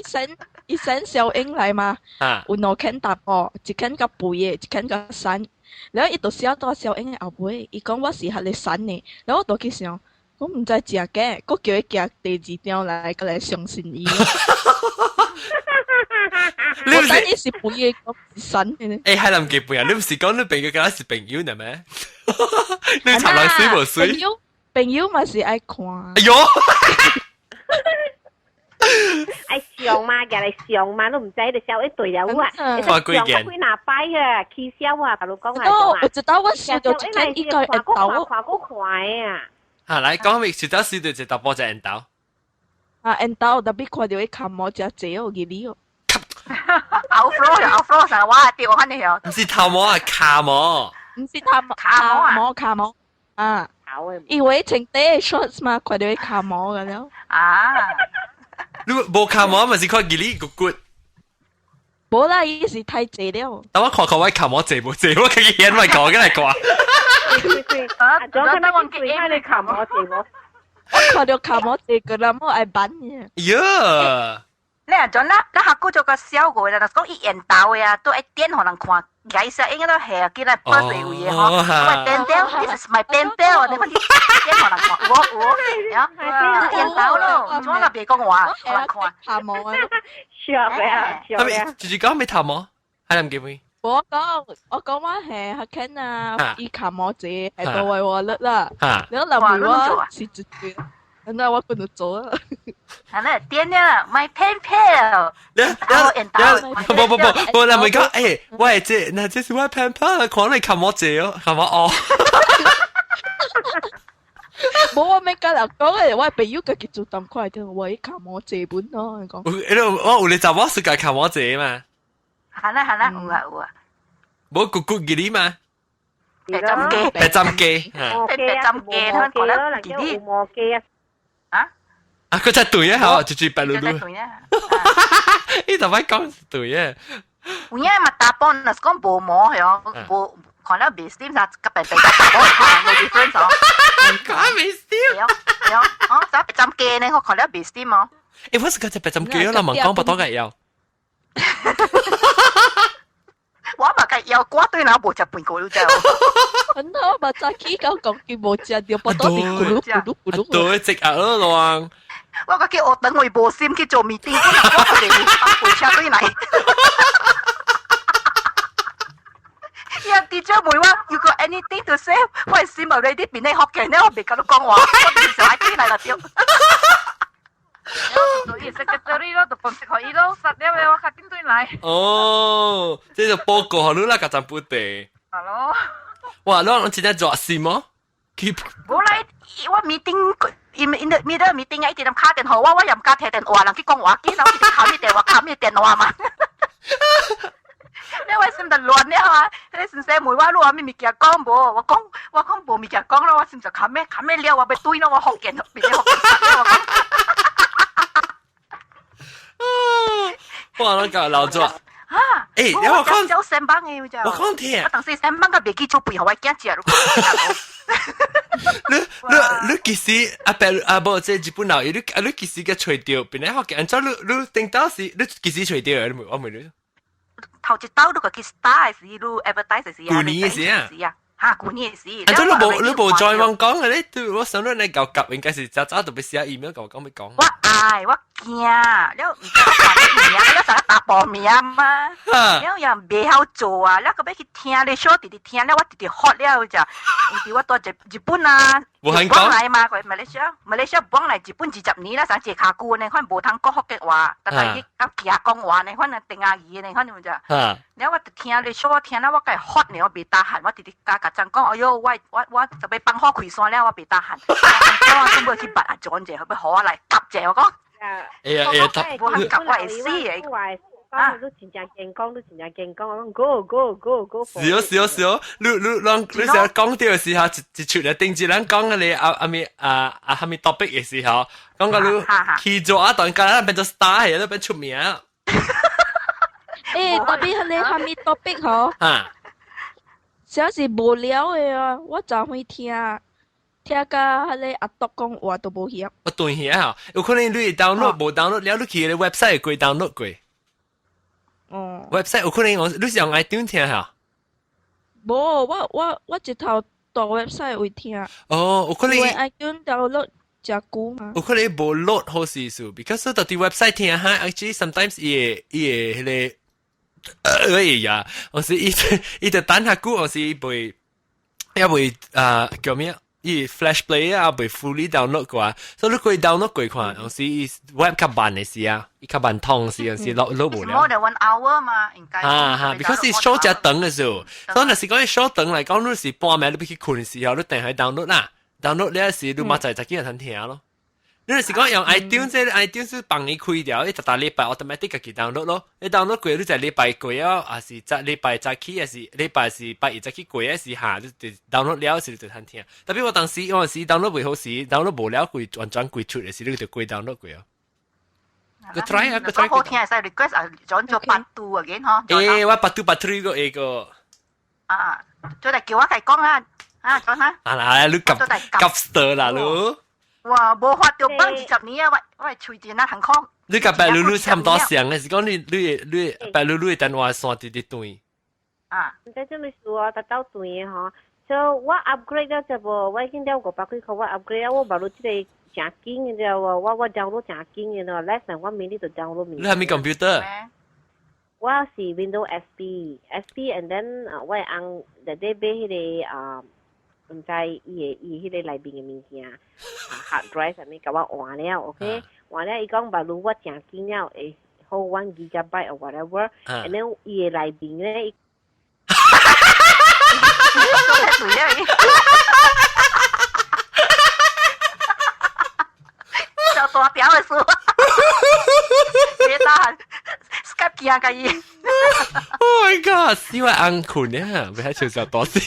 S3: 一身小英嚟嘛，有兩間打波，一間個背嘅，一間個山，然後伊就寫到小英嘅後背，伊講我是係你山嘅，然後我就去想。我唔知食嘅，我叫佢夾第二張嚟，過嚟相信伊。你唔是是背嘅個神嘅。
S1: 係諗幾背啊？你唔是講你朋友嗰是朋友呢咩？你查來水無水？
S3: 朋友咪是愛看。
S1: 哎呦！
S5: 愛上嘛，人嚟上嘛，都唔知你笑一隊友啊！你上得幾哪擺啊？起笑啊！大佬講係
S3: 講啊！我知道我笑到一間一個人鬥。
S5: 跨過快啊！
S1: 嚟講咪除咗輸到就打波就人鬥。
S3: 人鬥特別看到一看冇只隻哦，佢呢個。
S4: outflow 成話掉翻嚟
S1: 唔是頭毛啊，卡毛。
S3: 唔是卡毛啊！以為情底 shorts 嘛，看到一卡毛嘅了。
S1: 你冇卡毛咪是看佢呢個骨。
S3: 冇啦，伊是太濟了。
S1: 但我看位卡毛濟冇濟，我佢顯咪講緊嚟講。
S5: 仲有得我記下你卡毛濟冇？
S3: 我看到卡毛濟個啦，我愛扮嘅。
S1: 呀！
S4: 你啊，陣啦，你學過咗個小個啦，講一人道嘅啊，都一點可能看，解釋應該都係啊，記得不對嘅嗬。喂，Daniel，this is my Daniel，你乜啲點可能看？我，呀，一人道咯，仲有別講話，可能看。
S3: 卡毛啊！
S5: 笑啊！笑啊！
S1: 直接講咩頭毛？係諗幾位？
S3: 我講我係客傾啊，伊卡毛濟係到為我叻啦。你諗住我是直接，那我跟着做啊。
S4: 那点了买 pen pal，
S1: 不，那咪讲，喂，這是我 pen pal，可能你冚我借哦，冚我哦。
S3: 冇我咪跟人講嘅，我朋友家己做咁快啲，我冚我借本咯，你講。
S1: 我你就我世界冚我借嘛。
S4: 係啦，有啊。
S1: 冇咕咕嘅啲嘛。
S4: 白針機，佢講得幾啲。
S5: 磨機啊！
S1: 啊，佢真係對啊，嚇，就白嚕嚕。呢度咪講對啊。
S4: 有影嘛打波，那是講無磨係哦，無看了未 steam 啥，個白冇 difference 哦。
S1: 講未 steam？
S4: 係哦，哦，啥白針機呢？我看了未 steam 哦。
S1: 我是嗰隻白針機，我問講不多嘅有。
S4: 我嘛計有瓜對那無食半個了啫。
S3: 很好嘛，早起講佢無食掉，不多啲咕嚕咕嚕咕嚕。
S1: 對，直壓咯，浪。
S4: 我個叫我等我無心去做 meeting，我佢哋搭車對嚟。呀，teacher 問我，you got anything to say？ 我係心後你啲邊啲學嘅呢？我未夠到講話，我唔想喺對嚟啦屌。所以食嘅嗰啲咯，就放食可以咯，實了嘅我肯定對嚟。
S1: 哦，這就報告好你啦，個陣不地。
S4: 係咯。
S1: 哇，我真係做事麼？佢
S4: 冇嚟，我 meeting。in the middle meeting 一點卡電話，我又唔加聽電話，人佢講話機，我直接卡咩電話，卡咩電話嘛。你為什麼亂呢嘛？你先生問我，你話咩物件講無？我講無物件講啦，我先就卡咩料，我被對咯，我學見，別學見我講。
S1: 哇，我教老咗。
S4: 啊！我講有成班嘅咋？
S1: 我講聽。
S4: 我當時成班嘅未記做背後，我驚住。
S1: 你其實不即係日本佬，你其實嘅除掉，邊啲學嘅？咁你定到時，你其實除掉你我問你。
S4: 頭一刀都個叫 star 時，你 advertise 時啊。
S1: 舊年嘅事啊。
S4: 嚇，舊年嘅事。
S1: 咁你冇再問講嘅咧，對我想到你舊夾應該是早特別寫 email 舊講咪講。
S4: 我嗌我驚，你唔知我講咩啊？你成日打報名嘛？你又未曉做啊？你個要去聽你 show 直直聽，你我直直學了就，因為我到日本啊，日本嚟嘛，佢馬來西亞幫嚟日本20年啦，成隻卡古呢，可能無通講福建話，但係佢講其他講話呢，可能定下語呢，可能就，你我聽你 show 聽啦，我梗係學呢，我未得閒，我直直加陣講，哎喲，我就俾幫開開山咧，我未得閒，我根本去拔啊轉者，佢俾學嚟夾者我講。
S1: 哎呀，
S4: 我肯夾我係死嘅。
S5: 啊！都真正健康，我講 go。
S1: 少，你成日講啲嘅時候，一出嚟定住咱講嘅你阿咪 topic 嘅時候，講個你去做一段間，咱變做 star 係，都變出名。
S3: 誒，特別係你阿咪 topic 嗬。啊。有時無聊嘅啊，我就會聽個迄個阿篤講話都無曉。
S1: 我對曉啊，有可能你 download 無 download 了，你去你 website 會 download 過。
S3: 哦
S1: ，website 有可能你是用 iTunes 聽下？
S3: 無，我直頭到 website 會聽。
S1: 哦，有可能。因為
S3: iTunes download 真久嘛。
S1: 有可能無 load 好時數 ，because 到啲 website 聽下 ，actually sometimes 伊個哎呀，我是伊就等下久，我是會叫咩？伊 Flash Player 啊，被 fully download 過，所以你可以 download 過看，有時 web 較慢嘅時啊，伊較慢通時，有時攞無了。
S4: more than 1 hour 嘛，應該。
S1: because 伊 show 只長嘅時候，所以若是講伊 show 長嚟講，你是半暝你要去困嘅時候，你定係 download 啦，download 呢時你咪就幾人通聽咯。你若是講用 iTunes 幫你開掉，你逐禮拜 automatic 佢 download 咯，你 download 過你就禮拜過啊，還是禮拜早起，還是禮拜是拜二早起過，還是下你 download 了時就通聽。特別我當時有陣時 download 未好時 ，download 無了佢完全歸出嘅時，你就歸 download 過啊。個 try 啊，個 try。
S4: 好聽係使 request 啊，轉做8度啊，見嗬。
S1: 我8度個一個。
S4: 啊，再嚟叫我嚟講啊，轉下。
S1: 啊，你急 stir 啦，你。
S4: 哇！無法度幫20年啊！我係隨便啊，行康。
S1: 你甲白露露差唔多像嘅，是講你白露露嘅電話線直直對。
S5: 啊，唔知做咩事啊？達到對嘅嗬。所以我 upgrade 咗就無，我已經了500幾塊，我 upgrade 我白露即個正緊嘅啫喎，我 download 正緊嘅咯，less than 1 minute 就 download 面。
S1: 你係咪 computer？
S5: 我是 Windows SP and then 我係按 the day 買迄個唔知伊迄個內面嘅物件hard drive 上面甲我換了 ，OK， 換了伊講把如我正緊了會好 1 gigabyte or whatever，and then 伊嘅內面咧，
S4: 小大條嘅書，別打 Skype 見嘅伊。
S1: Oh my god！ 小阿安困咧，唔係笑多啲。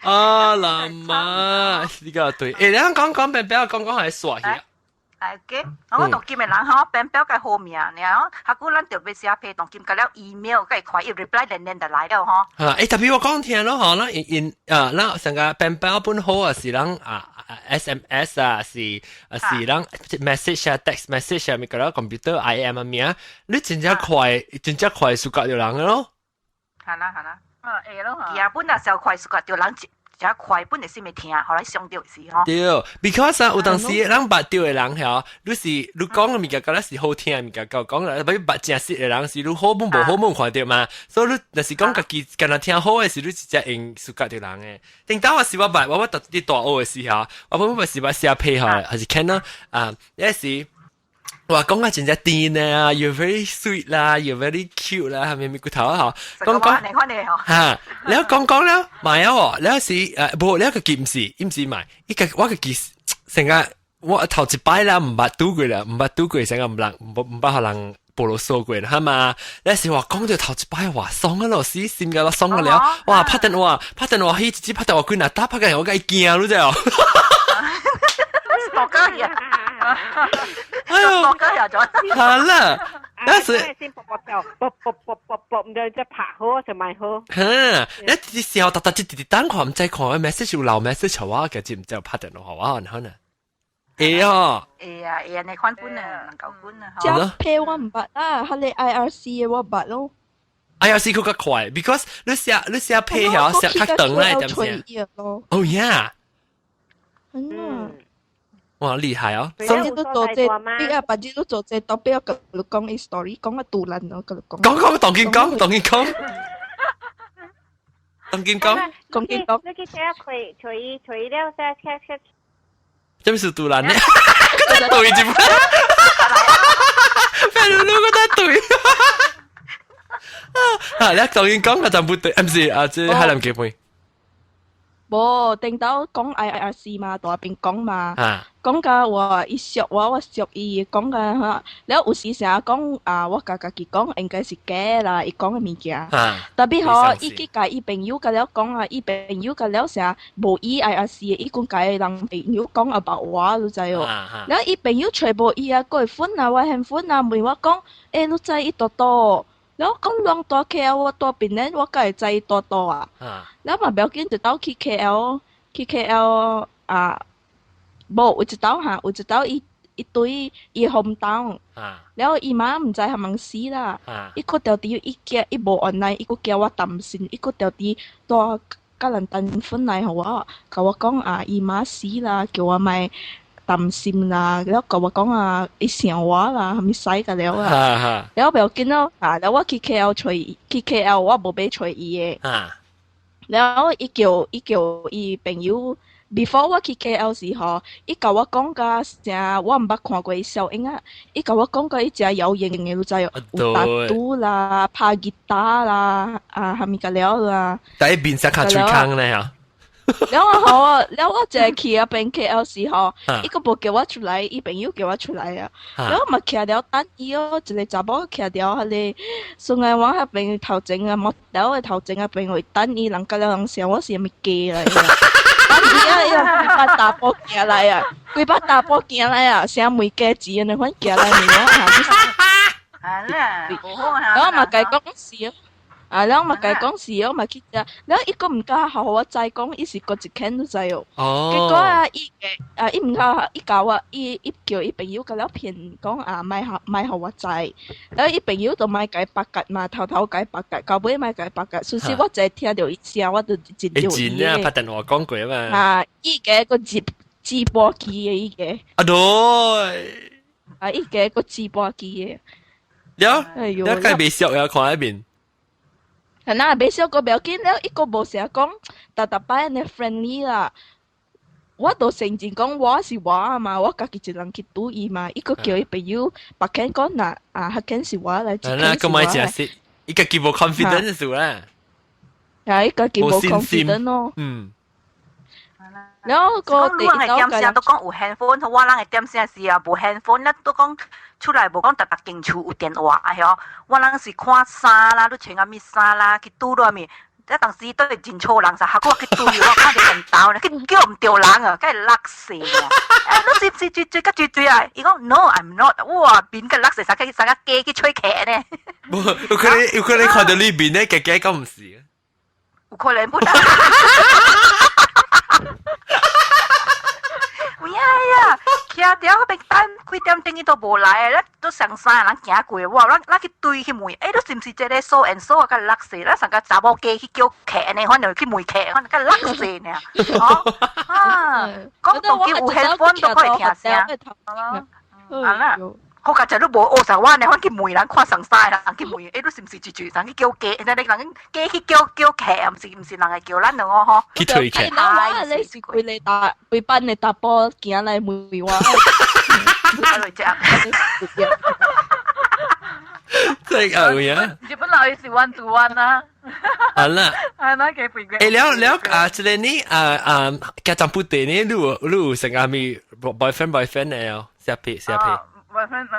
S1: 啊，啦嘛，呢個對。誒，你講俾俾我講係傻嘢。
S4: OK， 我同金嘅人吼，變表嘅好名，然後下古咱特別寫批同金個了 email，佢快一 reply 連就來了吼。
S1: 誒，特別我講聽咯，嗬，那成個變表本好啊，是人SMS 啊，是人 message 啊 ，text message 啊，咪個啦 computer IM 啊咩啊，你真正快，數格條人嘅咯。
S4: 係啦，會咯，而本啊時候快數格條人。只快本嚟先未聽，後來上吊是吼。
S1: 對 ，because 有當時人捌吊嘅人嚇，你講嘅物件，覺得是好聽嘅物件，講啦，比如捌正實嘅人是你好本無好本看到嘛，所以你若是講家己敢若聽好嘅時，你直接用數格條人嘅。頂到我是我捌，我特啲大學嘅時候，我本是捌寫配合，還是看到有時。哇，講真正甜啊，you're very sweet 啦，you're very cute 啦，係咪咪骨頭啊？講嚇，你講了，買啊！你有時無，你個記唔是買，我個記成個我頭一擺啦，唔捌拄過啦，成個唔捌可能暴露數過啦，係嘛？你時話講到頭一擺話爽啊，老師先㗎啦，爽㗎了，哇！拍電話，佢直接拍電話佢嗱打拍嘅，我梗係驚咯，真係。哎呦，好了，那是
S5: 先搏唔對，即係拍好就買好。
S1: 你啲時候特啲單看唔知看嘅 message 留 message 我嘅，知唔知拍電話我可能？
S4: 啊，你看本啊，能夠本啊。
S3: 只批我唔捌啦，係你 IRC 嘅我捌咯。
S1: IRC 佢較快 ，because 你寫批下寫較長咧，點先？Oh yeah。哇，厲害哦！
S3: 所以都做這，呢個把啲都做這，到邊個講啲 story，講個杜蘭咯，個講。
S1: 講，當見講。
S5: 你去除了再吃。
S1: 真是杜蘭呢？嗰隻對住，咩路嗰隻對？你當見講，我就唔對，唔是即係兩幾倍。
S3: 冇，頂到講 IRC 嘛，大邊講嘛，講個我一熟我熟伊講個嚇，然後有時成日講我家己講應該是假啦，伊講嘅物件，特別好，伊去甲伊朋友甲了講伊朋友甲了成日無伊 IRC，伊講甲伊人朋友講about我，你知哦，然後伊朋友全部伊個款我handphone問我講，你知伊多多。แล้วก็ลองตัว KL ว่าตัวเป็นนั้นว่าไก่ใจตัวอ่ะแล้วมาเบลกินจะต้องคิด KL บอกจะต้องอีตุ้ยอีโฮมตังแล้วอีม้า唔知係咪死啦อี個掉啲อีแกอีบอกออนไลน์อี個叫我擔心อี個掉啲ตัวกำลังตันฟื้น嚟เหรอเขาว่า講อีม้า死啦叫我咪擔心啦，แล้วก็ว่า講伊想我啦，係咪使㗎了啊？แล้ว不要緊咯，แล้ว我去 KL 我冇俾隨伊嘅，แล้ว伊叫伊朋友 ，before 我去 KL 時候，伊甲我講個成我唔捌看過伊小影啊，伊甲我講個伊隻有型嘅，你知有打賭啦、拍吉他啦，係咪㗎了啦？
S1: 但係變成卡最坑咧嚇。
S3: แล้ว我就係去邊 KL 時候，伊個冇叫我出來，伊朋友叫我出來啊。然後咪騎了等伊哦，一個查某騎了迄個送來我迄邊頭前啊，莫了個頭前啊邊會等伊，人家人想我是咪假來啊？等伊啊，規把大波行來啊，規把大波行來啊，想沒假字啊，你款行來咪啊？然後咪計講事啊。然後咪計講事，我咪去啫。然後伊個唔加學我再講，伊是個一間都知哦。結果伊唔加，伊教我，伊叫伊朋友個了騙講買學我知。然後伊朋友就買計8格嘛，頭計8格，後尾買計8格。所以我就聽到伊聲，我就真了伊嘅。
S1: 拍電話講過啊嘛。
S3: 伊嘅個直播機嘅伊嘅。
S1: 對。
S3: 伊嘅個直播機嘅。
S1: 有，你計未熟呀？看一邊。
S3: 那俾少個表見了，一個冇成日講，特擺人哋 friendly 啦。我都承認講我是我啊嘛，我家己一人去賭伊嘛，一個叫伊朋友，白肯講嗱黑肯是我嚟，
S1: 那咁咪就係一個叫冇 confidence 數啦。
S3: 係一個叫冇 confidence 咯。然後個第二個
S4: 點聲都講有 handphone， 我人係點聲是啊，無 handphone 咧都講出來無講特進厝有電話係哦，我人是看衫啦，都穿阿咩衫啦，去拄到咪，即當時都係真錯人，實嚇我去拄我看到人刀咧，佢叫唔掉人啊，梗係勒死啊！你是追啊？伊講 No，I'm not， 哇，邊個勒死？實個機去吹劇呢？
S1: 有可能看到呢邊咧，嘅咁唔是啊？
S4: 有可能不得。呀，徛條嗰邊等幾點鐘伊都無來，咱都上山人行過，哇，咱去對去問，都是毋是這個so and so 啊？個垃圾，咱上個查某家去叫客呢，反正去問客，反正個垃圾呢，哦，啊，講到叫有 handphone 都可以聽聲，啊啦。我家陣都無學上灣咧，可去問人看上曬啦，人去問，都是毋是住人去叫雞，但係人雞去叫客，毋是人係叫咱兩個嗬。
S1: 去推客。
S3: 我你是佢嚟打，佢班你打波行嚟問我。
S4: 嚟只。
S1: 真係牛呀！
S4: 日本佬是one to one 啦。
S1: 係啦。
S4: 係啦，幾貴嘅。
S1: แล้ว即係นี่แกจำพูดเตนี่รู้成日มี boyfriend แล้วเสียเพ
S4: boyfriend 嗰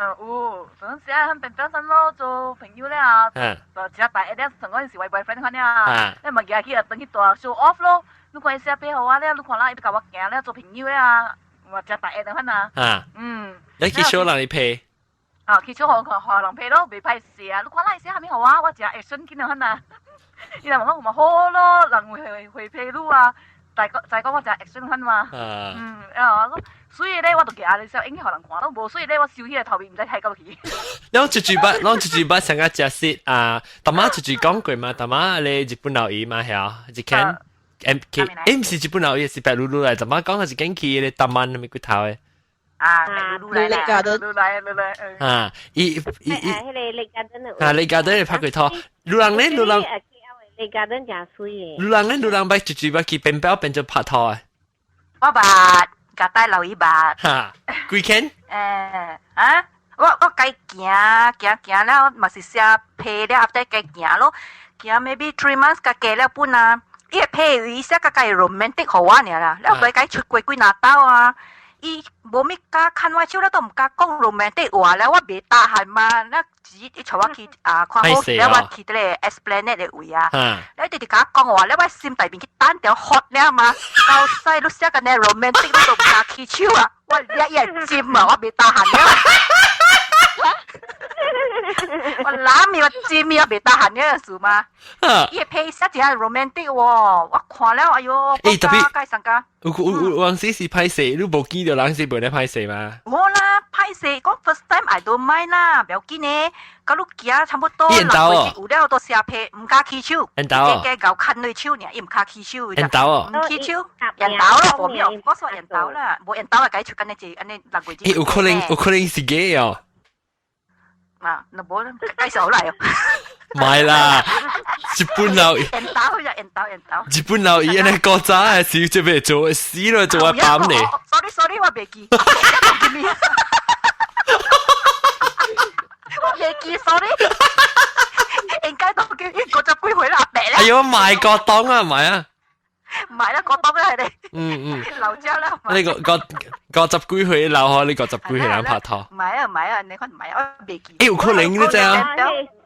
S4: 陣時喺邊邊身咯，做朋友咧啊，就只大一啲，成嗰陣時為 boyfriend 看啊，你咪日去啊，等佢大 show off 咯，你看寫俾好啊咧，你看啦，伊教我行咧做朋友咧啊，我只大一啲看啊，
S1: 你去 show 人哋配，
S4: 去 show 學人配咯，未歹勢啊，你看啦，伊寫下面好啊，我只 action 見到看啊，伊話我咪好咯，人會配路啊。就係講我就係 action 分嘛，所以咧我就叫你小影可能看到無，所以咧我收起來頭面唔使睇到佢。
S1: 然後住住成個假設大媽住住講句嘛，大媽你日本老姨嘛係一間唔是日本老姨，是白露露嚟，大媽講係一間企業大媽咪骨頭嘅。
S4: 白露露嚟，
S1: 伊你家得拍佢拖，路人咧路人。
S5: 你家人真水嘅。
S1: 路人擺住把佢變表變咗拍拖啊！
S4: 我捌，家帶留意捌。
S1: 嚇，幾天？
S4: 我該行了，嘛是寫批了，後底該行咯。行 maybe 3 months 加加了本啊，伊個批伊寫個該 romantic 好啊爾啦，了該出過幾拿刀啊。伊無咪加看我手咧，都唔加講 romantic 話咧，我袂打閒嘛。那伊帶我去看好，了我去啲咧 Esplanade 嘅位啊。你直直甲我講話，咧我心內面去單條 hot 了嘛，到細都寫個咧 romantic 都唔加起手啊，我一尖啊，我袂打閒了。我攬咪我尖咪，我袂打閒了事嘛。伊個配寫一下 romantic 喎，我看了，哎呦，
S1: 特別
S4: 介上家。
S1: 往時是拍攝，你冇見到人是冇得拍攝嘛？
S4: 冇啦，拍攝講 first time I don't mind 啦，唔要緊嘅。咁你行差不多，6個月有了都寫批，唔加起手，嘅夠看你手呢，伊唔加起手。
S1: 人刀哦，
S4: 唔起手，人刀咯，冇有，我說人刀啦，冇人刀啊，解出緊你安尼6個月。
S1: 有可能是 gay 哦。
S4: 啊，那冇介紹嚟哦。
S1: 唔係啦，日本佬。
S4: 人刀呀，人刀。
S1: 日本佬伊安尼古早係少做咩做，死咯做一版嚟。
S4: sorry，我未記。我未記 sorry。應該都叫50幾歲啦，阿伯咧。
S1: 哎呦，賣國檔啊，唔係啊。
S4: 唔係啦，國檔咧係
S1: 你。
S4: 劉椒啦。
S1: 你50幾歲留學，你50幾歲人拍拖。
S4: 唔係啊，你可能唔係啊，我未記。
S1: 有可能嘅啫。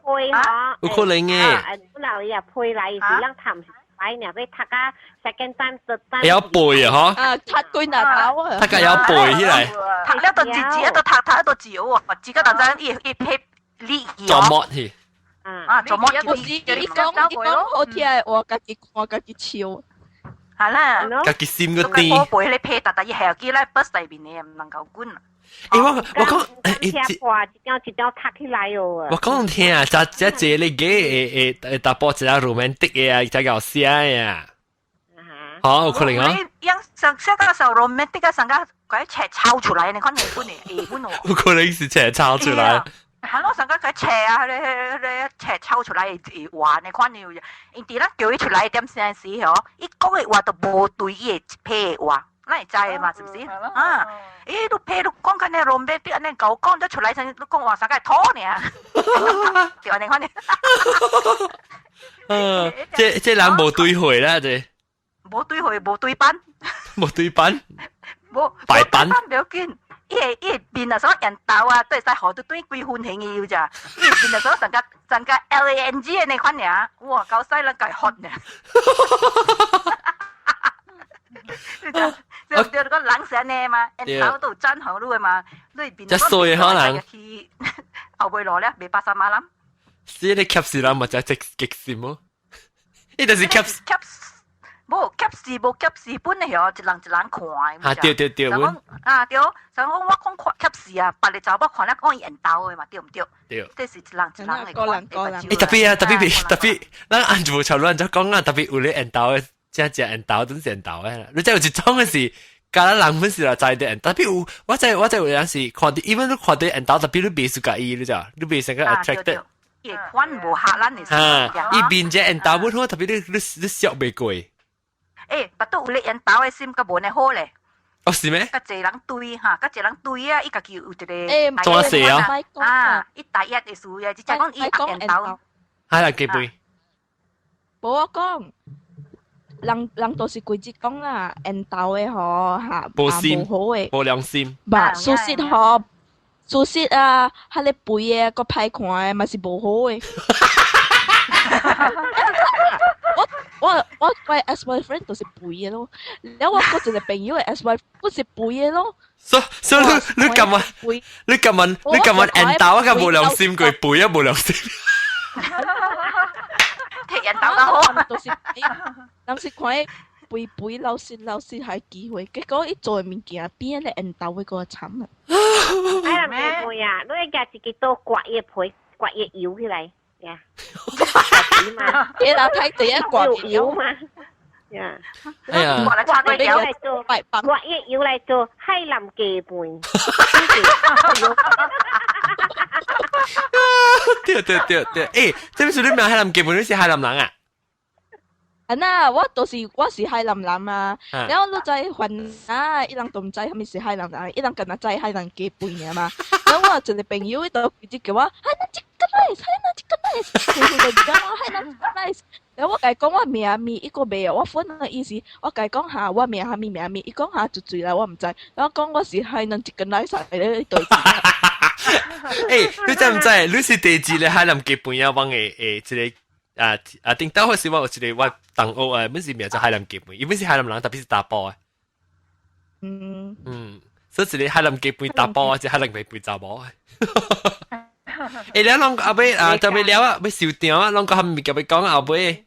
S5: 配嗬。
S1: 有可能嘅。
S5: 本來又配禮是兩談擺呢，俾大家 second time。
S1: 有背啊，嗬。
S3: 拆句拿刀啊。
S1: 大家有背起嚟。
S4: 睇一度字，一度睇一度字喎，自己突然間一撇裂咗。
S1: 做乜去？
S4: 做乜
S3: 嘢？你講好聽，我家己笑。
S4: 係啦，
S1: 家己心嗰啲。
S4: 我背你撇特一下機咧，bus 裏邊你又唔能夠管。
S1: 我講
S5: 一條塌起來哦。
S1: 我講聽啊，只你嘅大波只 romantic 嘅啊，只搞笑呀。好，有可能啊。
S4: 上個時候 romantic 嘅上個嗰一尺抄出來，你看日本哦。
S1: 有可能是尺抄出來。
S4: 係咯，上個佢斜啊，佢斜抽出嚟話你看你，因啲咱叫伊出來點聲時嗬，伊講嘅話都無對伊嘅配話，咱會知嘅嘛，是不是？啊，伊都配都講緊你羅咩啲安尼講得出來，先講話上個係拖呢，就安尼看你。
S1: 即人無對會啦，即
S4: 無對會，無對班，
S1: 無對班，
S4: 無
S1: 白班，
S4: 唔要緊。伊變啊，所人豆啊，都係使學到對幾歡喜嘅要咋？伊變啊，所成個 LANG 嘅你款呀，哇，夠犀利，夠 hot 呢！就個冷聲呢嘛，人豆都真好咯嘛，你變。
S1: 一歲可能。
S4: 去後背攞咧，未8-3萬諗。
S1: 是你 cap 時啦，咪就係極閃咯。呢度是 cap。
S4: 冇及時冇及時本嚟哦，一人看。
S1: 啊對。
S4: 啊對，想講我講及時啊，別你找我看咧講人道嘅嘛，對唔對？
S1: 對。
S4: 這是一人嚟看。
S1: 特別，咱按住潮亂咗講啊，特別有你人道嘅，真係人道，真是人道嘅。你真有一種嘅是，加咱人本事啦，在啲人，特別有，我真有陣時看啲，even 都看啲人道，特別你別熟意，你知道，你別成個 attracted。
S4: 亦款無下咱嘅。
S1: 啊，伊邊隻人道本好，特別你笑未過。
S4: 不都有你人道嘅心，個無呢好咧。
S1: 哦，是咩？
S4: 個濟人對嚇，個濟人對啊，伊家己有一個。
S1: 做乜事啊？
S4: 啊，伊大一嘅事啊，即係講伊人道。
S1: 係啦，幾杯。
S3: 冇我講，人都是規則講啦，人道嘅嗬嚇，
S1: 無心，
S3: 好嘅，
S1: 無良心。
S3: 唔，事實嗬，事實啊，係你背嘅個歹看嘅，咪是無好嘅。我 as my friend 都是背嘅咯，然後我嗰陣嘅朋友嘅 as my friend 都是背嘅咯。
S1: 所以你咁問人道啊，咁無良心佢背啊無良心。
S4: 踢人道都好，
S3: 都是當時看背老師係機會，結果一做物件變咧人道嘅個慘啊！
S5: 哎呀，妹啊，你而家自己多刮嘢皮，刮嘢搖起嚟。呀，
S3: 你老太第一刮
S5: 油嘛？呀，
S1: 哎呀，
S5: 刮嘢油嚟做，刮嘢油嚟做海南雞飯。
S1: 對，誒，這邊是你唔係海南雞飯，你是海南人啊？
S3: 啊，我是海南人啊，然後你在混啊，伊人都唔知係咪是海南人，伊人跟我知海南雞飯啊嘛。然後我一個朋友喺度直叫我海南nice，然後我講我名咪一個未，我分嘅意思，我講下我名咪，伊講下就醉啦，我唔知，然後講我是海南一個 nice 嚟咧對字。
S1: 誒，你知唔知？你是第二個海南雞飯要幫嘅一個。頂到嗰時我有一個我同學啊，本是名就海南雞飯，伊本是海南人，特別是打波啊。所以一個海南雞飯打波啊，即海南雞飯查某啊。誒，你啷後尾就未了啊，要收場啊，啷個還未夾要講後尾。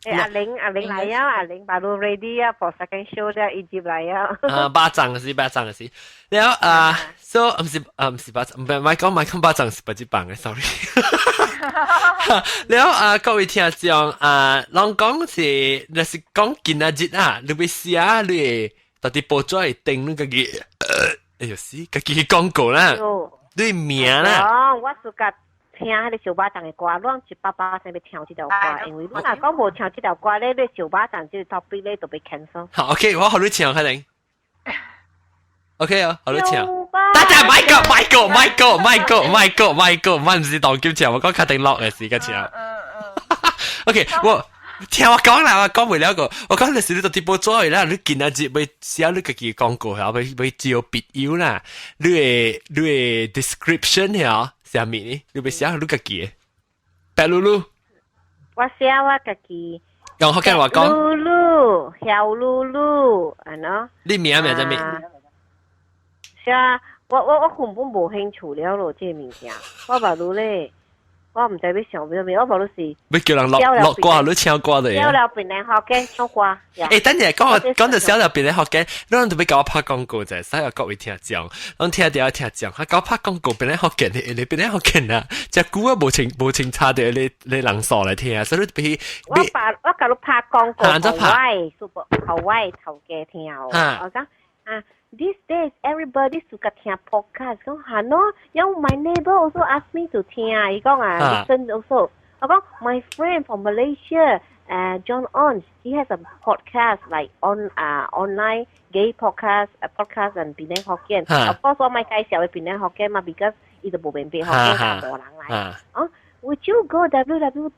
S5: 阿玲嚟啊，阿玲巴魯 ready 啊 for second show 咧，伊接嚟啊。
S1: 巴掌嘅事，然後so 唔是巴掌，唔係巴掌是不知棒嘅 ，sorry。然後各位聽眾啷講是，若是講今仔日啊，你要寫你到底報紙定你自己，哎呦死，自己廣告啦，你名啦。
S5: 哦，我暑假聽迄個小巴掌嘅歌，亂788先要唱這條歌，因為你若講無唱這條歌咧，你小巴掌這個 topic 咧就被 cancel。
S1: 好 ，OK， 我好你唱可能。OK 啊，好你唱。大家咪個，唔是當叫唱，我講確定落嘅事嘅唱。OK， 我聽我講啦，我講唔了個，我講你是你到啲報紙啦，你今仔日要寫你自己廣告嚇，要招別友啦，你嘅 description 嚇，寫咩呢？你要寫你自己嘅。白露露，
S5: 我寫我自己。
S1: 用福建話講。
S5: 露露，小露露，係咯。
S1: 你名叫咩？
S5: 是啊，我根本無興趣了咯，這個物件。我話你咧，我唔知要想咩咩，我話你是。
S1: 要叫人落歌，你唱歌的。
S5: 小了邊嚟學嘅唱歌。
S1: 誒，等陣講到小了邊嚟學嘅，你人特別教我拍廣告啫，所以各位聽眾，我聽到講，佢教拍廣告邊嚟學嘅，你邊嚟學嘅啊？隻歌啊無情差啲，你人傻嚟聽啊，所以你
S5: 我教你拍廣告，好歪頭嘅聽我講啊。these days everybody suka 聽 podcast 講係咯，因為 my neighbor also asked me to 聽，佢講listen also，我講 my friend from Malaysia John On he has a podcast like online gay podcast podcast and Penang Hokkien of course 我咪介紹去 Penang Hokkien 嘛 because 佢就冇變變 Hokkien 冇人嚟would you go www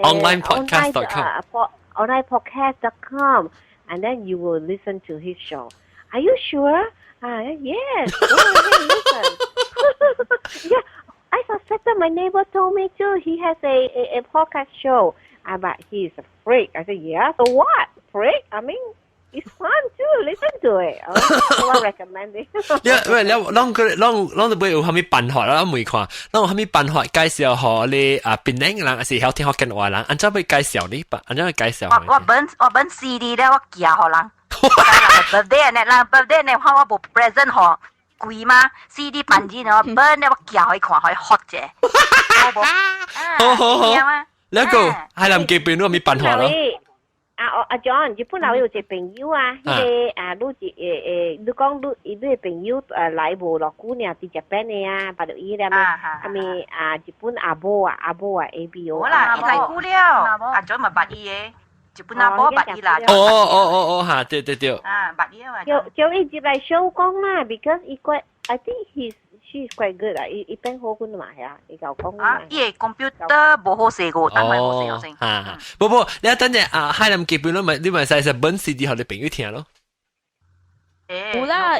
S5: onlinepodcast.com onlinepodcast.com and then you will listen to his show. Are you sure? Yes. Go ahead, listen. Yeah, I suspected my neighbor told me too. He has a podcast show. But he's a freak. I said, yeah, so what? Freak? I mean, it's fun too. Listen to it. I recommend it.
S1: Yeah, 喂，啷都有虾米辦法啦？未看，啷有虾米辦法介紹予你檳城人，還是曉聽福建話人？按怎要介紹你？按怎要介紹？
S4: 我本 CD 咧，我寄互人。birthday 呢，人 birthday 呢，我無 present 互貴嘛 ，CD 版紙呢，本呢我寄互伊看，互伊學者。
S1: 好。แล้วก็ให้ลำเก็บเป็นว่ามีปัญหาแล้ว
S5: 阿 John 日本佬有隻朋友啊，你講你朋友來無落姑娘喺日本嘅啊，八六一咧嘛，係咪日本阿波啊 ABO
S4: 好啦，伊來姑了，阿 John 咪八一嘅，日本阿波八一啦。
S1: 嚇，對。
S4: 八一啊嘛。
S5: 叫伊入嚟 show 講啦 ，because 伊quite I think she's quite good 啊，伊變好good嘛係啊，伊夠講嘛。
S4: 伊個 computer 無好勢個，但係冇勢先。
S1: 不，你一等陣海南基本咯，你咪使本 CD 互你朋友聽咯。
S3: 有啦，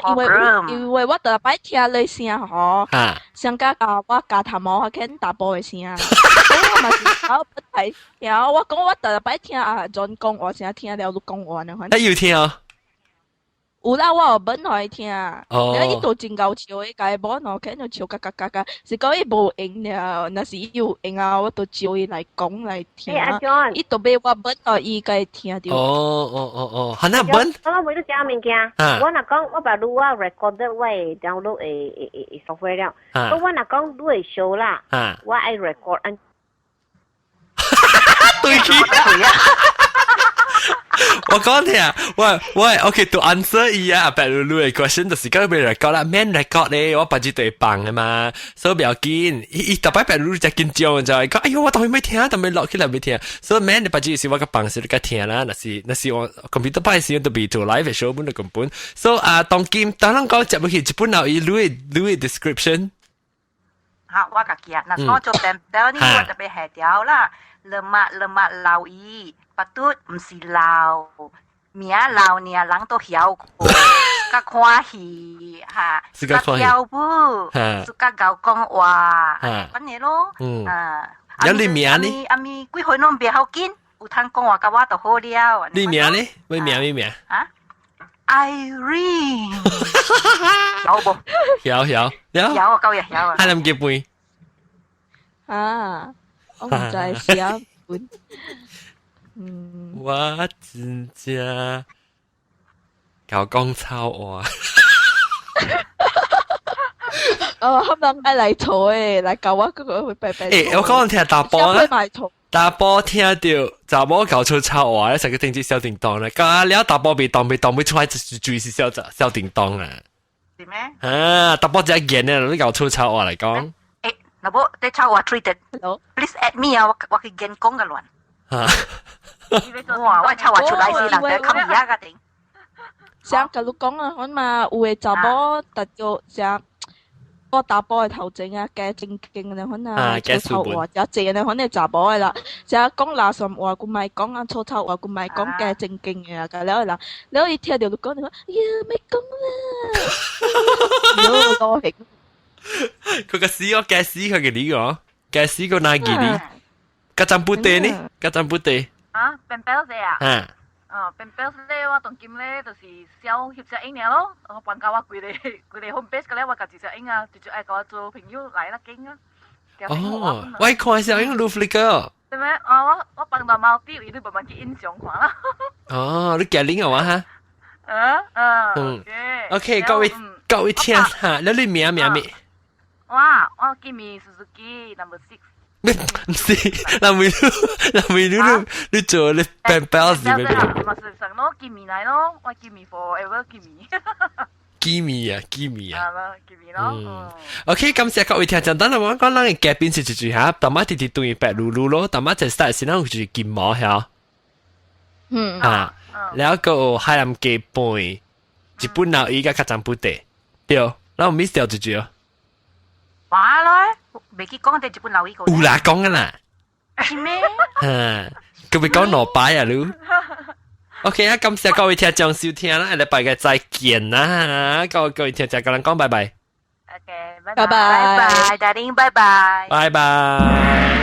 S3: 因為我特擺聽你聲吼，上加我加頭毛肯打波嘅聲，我嘛是我不睇聽，我講我特擺聽John 講話聲，聽了都講話呢，
S1: 你要聽啊？
S3: 有啦，我有本來聽，你伊都真夠笑嘅，家本我肯就笑嘎，是講伊無用了，若是伊有用啊，我都招伊來講來聽，伊都俾我本來伊該聽到。
S1: 係那本？
S5: 我每都食物件，我若講我把錄我 recorder 我會 download 誒 software 了，我若講錄會 show 啦，我愛 record 按。
S1: 對起。我講聽啊，喂 ，OK to answer 伊啊，白露露嘅 question 就是講俾 record 啦 ，man record 咧，我把住對放嘅嘛，所以不要緊，伊特別白露露就緊張就係講，哎呦，我當然未聽，但係落起來未聽，所以 man 你把住是我個放時你個聽啦，那是我 computer 擺時都未做 live show 本就根本，所以當今當然講接落去日本佬伊錄嘅 description，
S4: 嚇，我個記啊，嗱，我做電表呢，我就被下掉啦，lemak lau 伊。patut 唔是老，名老呢，人都曉過，較歡喜嚇，較跳舞，較搞講話，咁嘢咯，
S1: 有你名呢？
S4: 阿咪幾歲攏別好緊，有通講話甲我就好了。
S1: 你名呢？咩名？
S4: 啊 ，Irene， 有無？
S1: 有，
S4: 我夠有啊。
S1: 係諗結輩
S3: 我唔知係啊本。
S1: 我真正搞講臭話，
S3: 可能愛來坐誒，來教我嗰個會白。
S1: 我講聽打波咧，打波聽到查某搞出臭話咧，成個定住小叮當咧，加了打波被當出來就注意是小叮當啊。
S4: 係咩？
S1: 打波只見咧，你搞出臭話嚟講。
S4: 嗱，我啲臭話 treated，please add me 啊，我去見講嘅亂。哇！我抽話出來是人哋冚而家嘅頂。
S3: 像甲你講啊，我嘛有誒查某，特就像我打波嘅頭前啊，加正經嘅，可能粗臭話，有正嘅可能查某嘅啦。就講垃圾話，佢咪講啊粗臭話，佢咪講加正經嘅㗎。然後你可以聽到佢講，你講呀咪講啦，攞嚟。
S1: 佢個屎我加屎佢嘅呢個，加屎個哪幾呢？Kacang putih ni, kacang putih。
S4: 便表姐啊。便表姐我同金咧就是小翕隻影咯，我幫教我佢哋 home base 嘅咧，我夾住隻影啊，直接嗌我做朋友嚟啦經啊。
S1: 喂，看小影錄 flicker。
S4: 對咩？我幫到貓啲，伊都慢慢去印象看啦。
S1: 你夾領啊嘛？OK， 各位聽下，你名咩？
S4: 哇，我叫咪 Suzuki number 6。
S1: 唔是，你做你變包是咩？
S4: 咪成咯，見面嚟咯，我見面 forever 見面。
S1: 見面啊！
S4: 係啦，見面咯。
S1: OK，感謝各位聽眾，等我講咱嘅嘉賓是住下，大媽直直對白露露咯，大媽就 start 先，咱有住金毛嚇。แล้วก็海南雞飯，日本佬依家較爭不得，對，咱有 miss 掉住住。
S4: 話來，未記講哋日本佬依個。
S1: 有啦，講噶啦。
S4: 係咩？
S1: 佢咪講羅擺啊，你？OK 啊，感謝各位聽眾收聽啦，下禮拜嘅再見啦，各位聽眾跟人講拜拜。
S4: OK，拜拜，大丁，拜拜。
S1: 拜拜。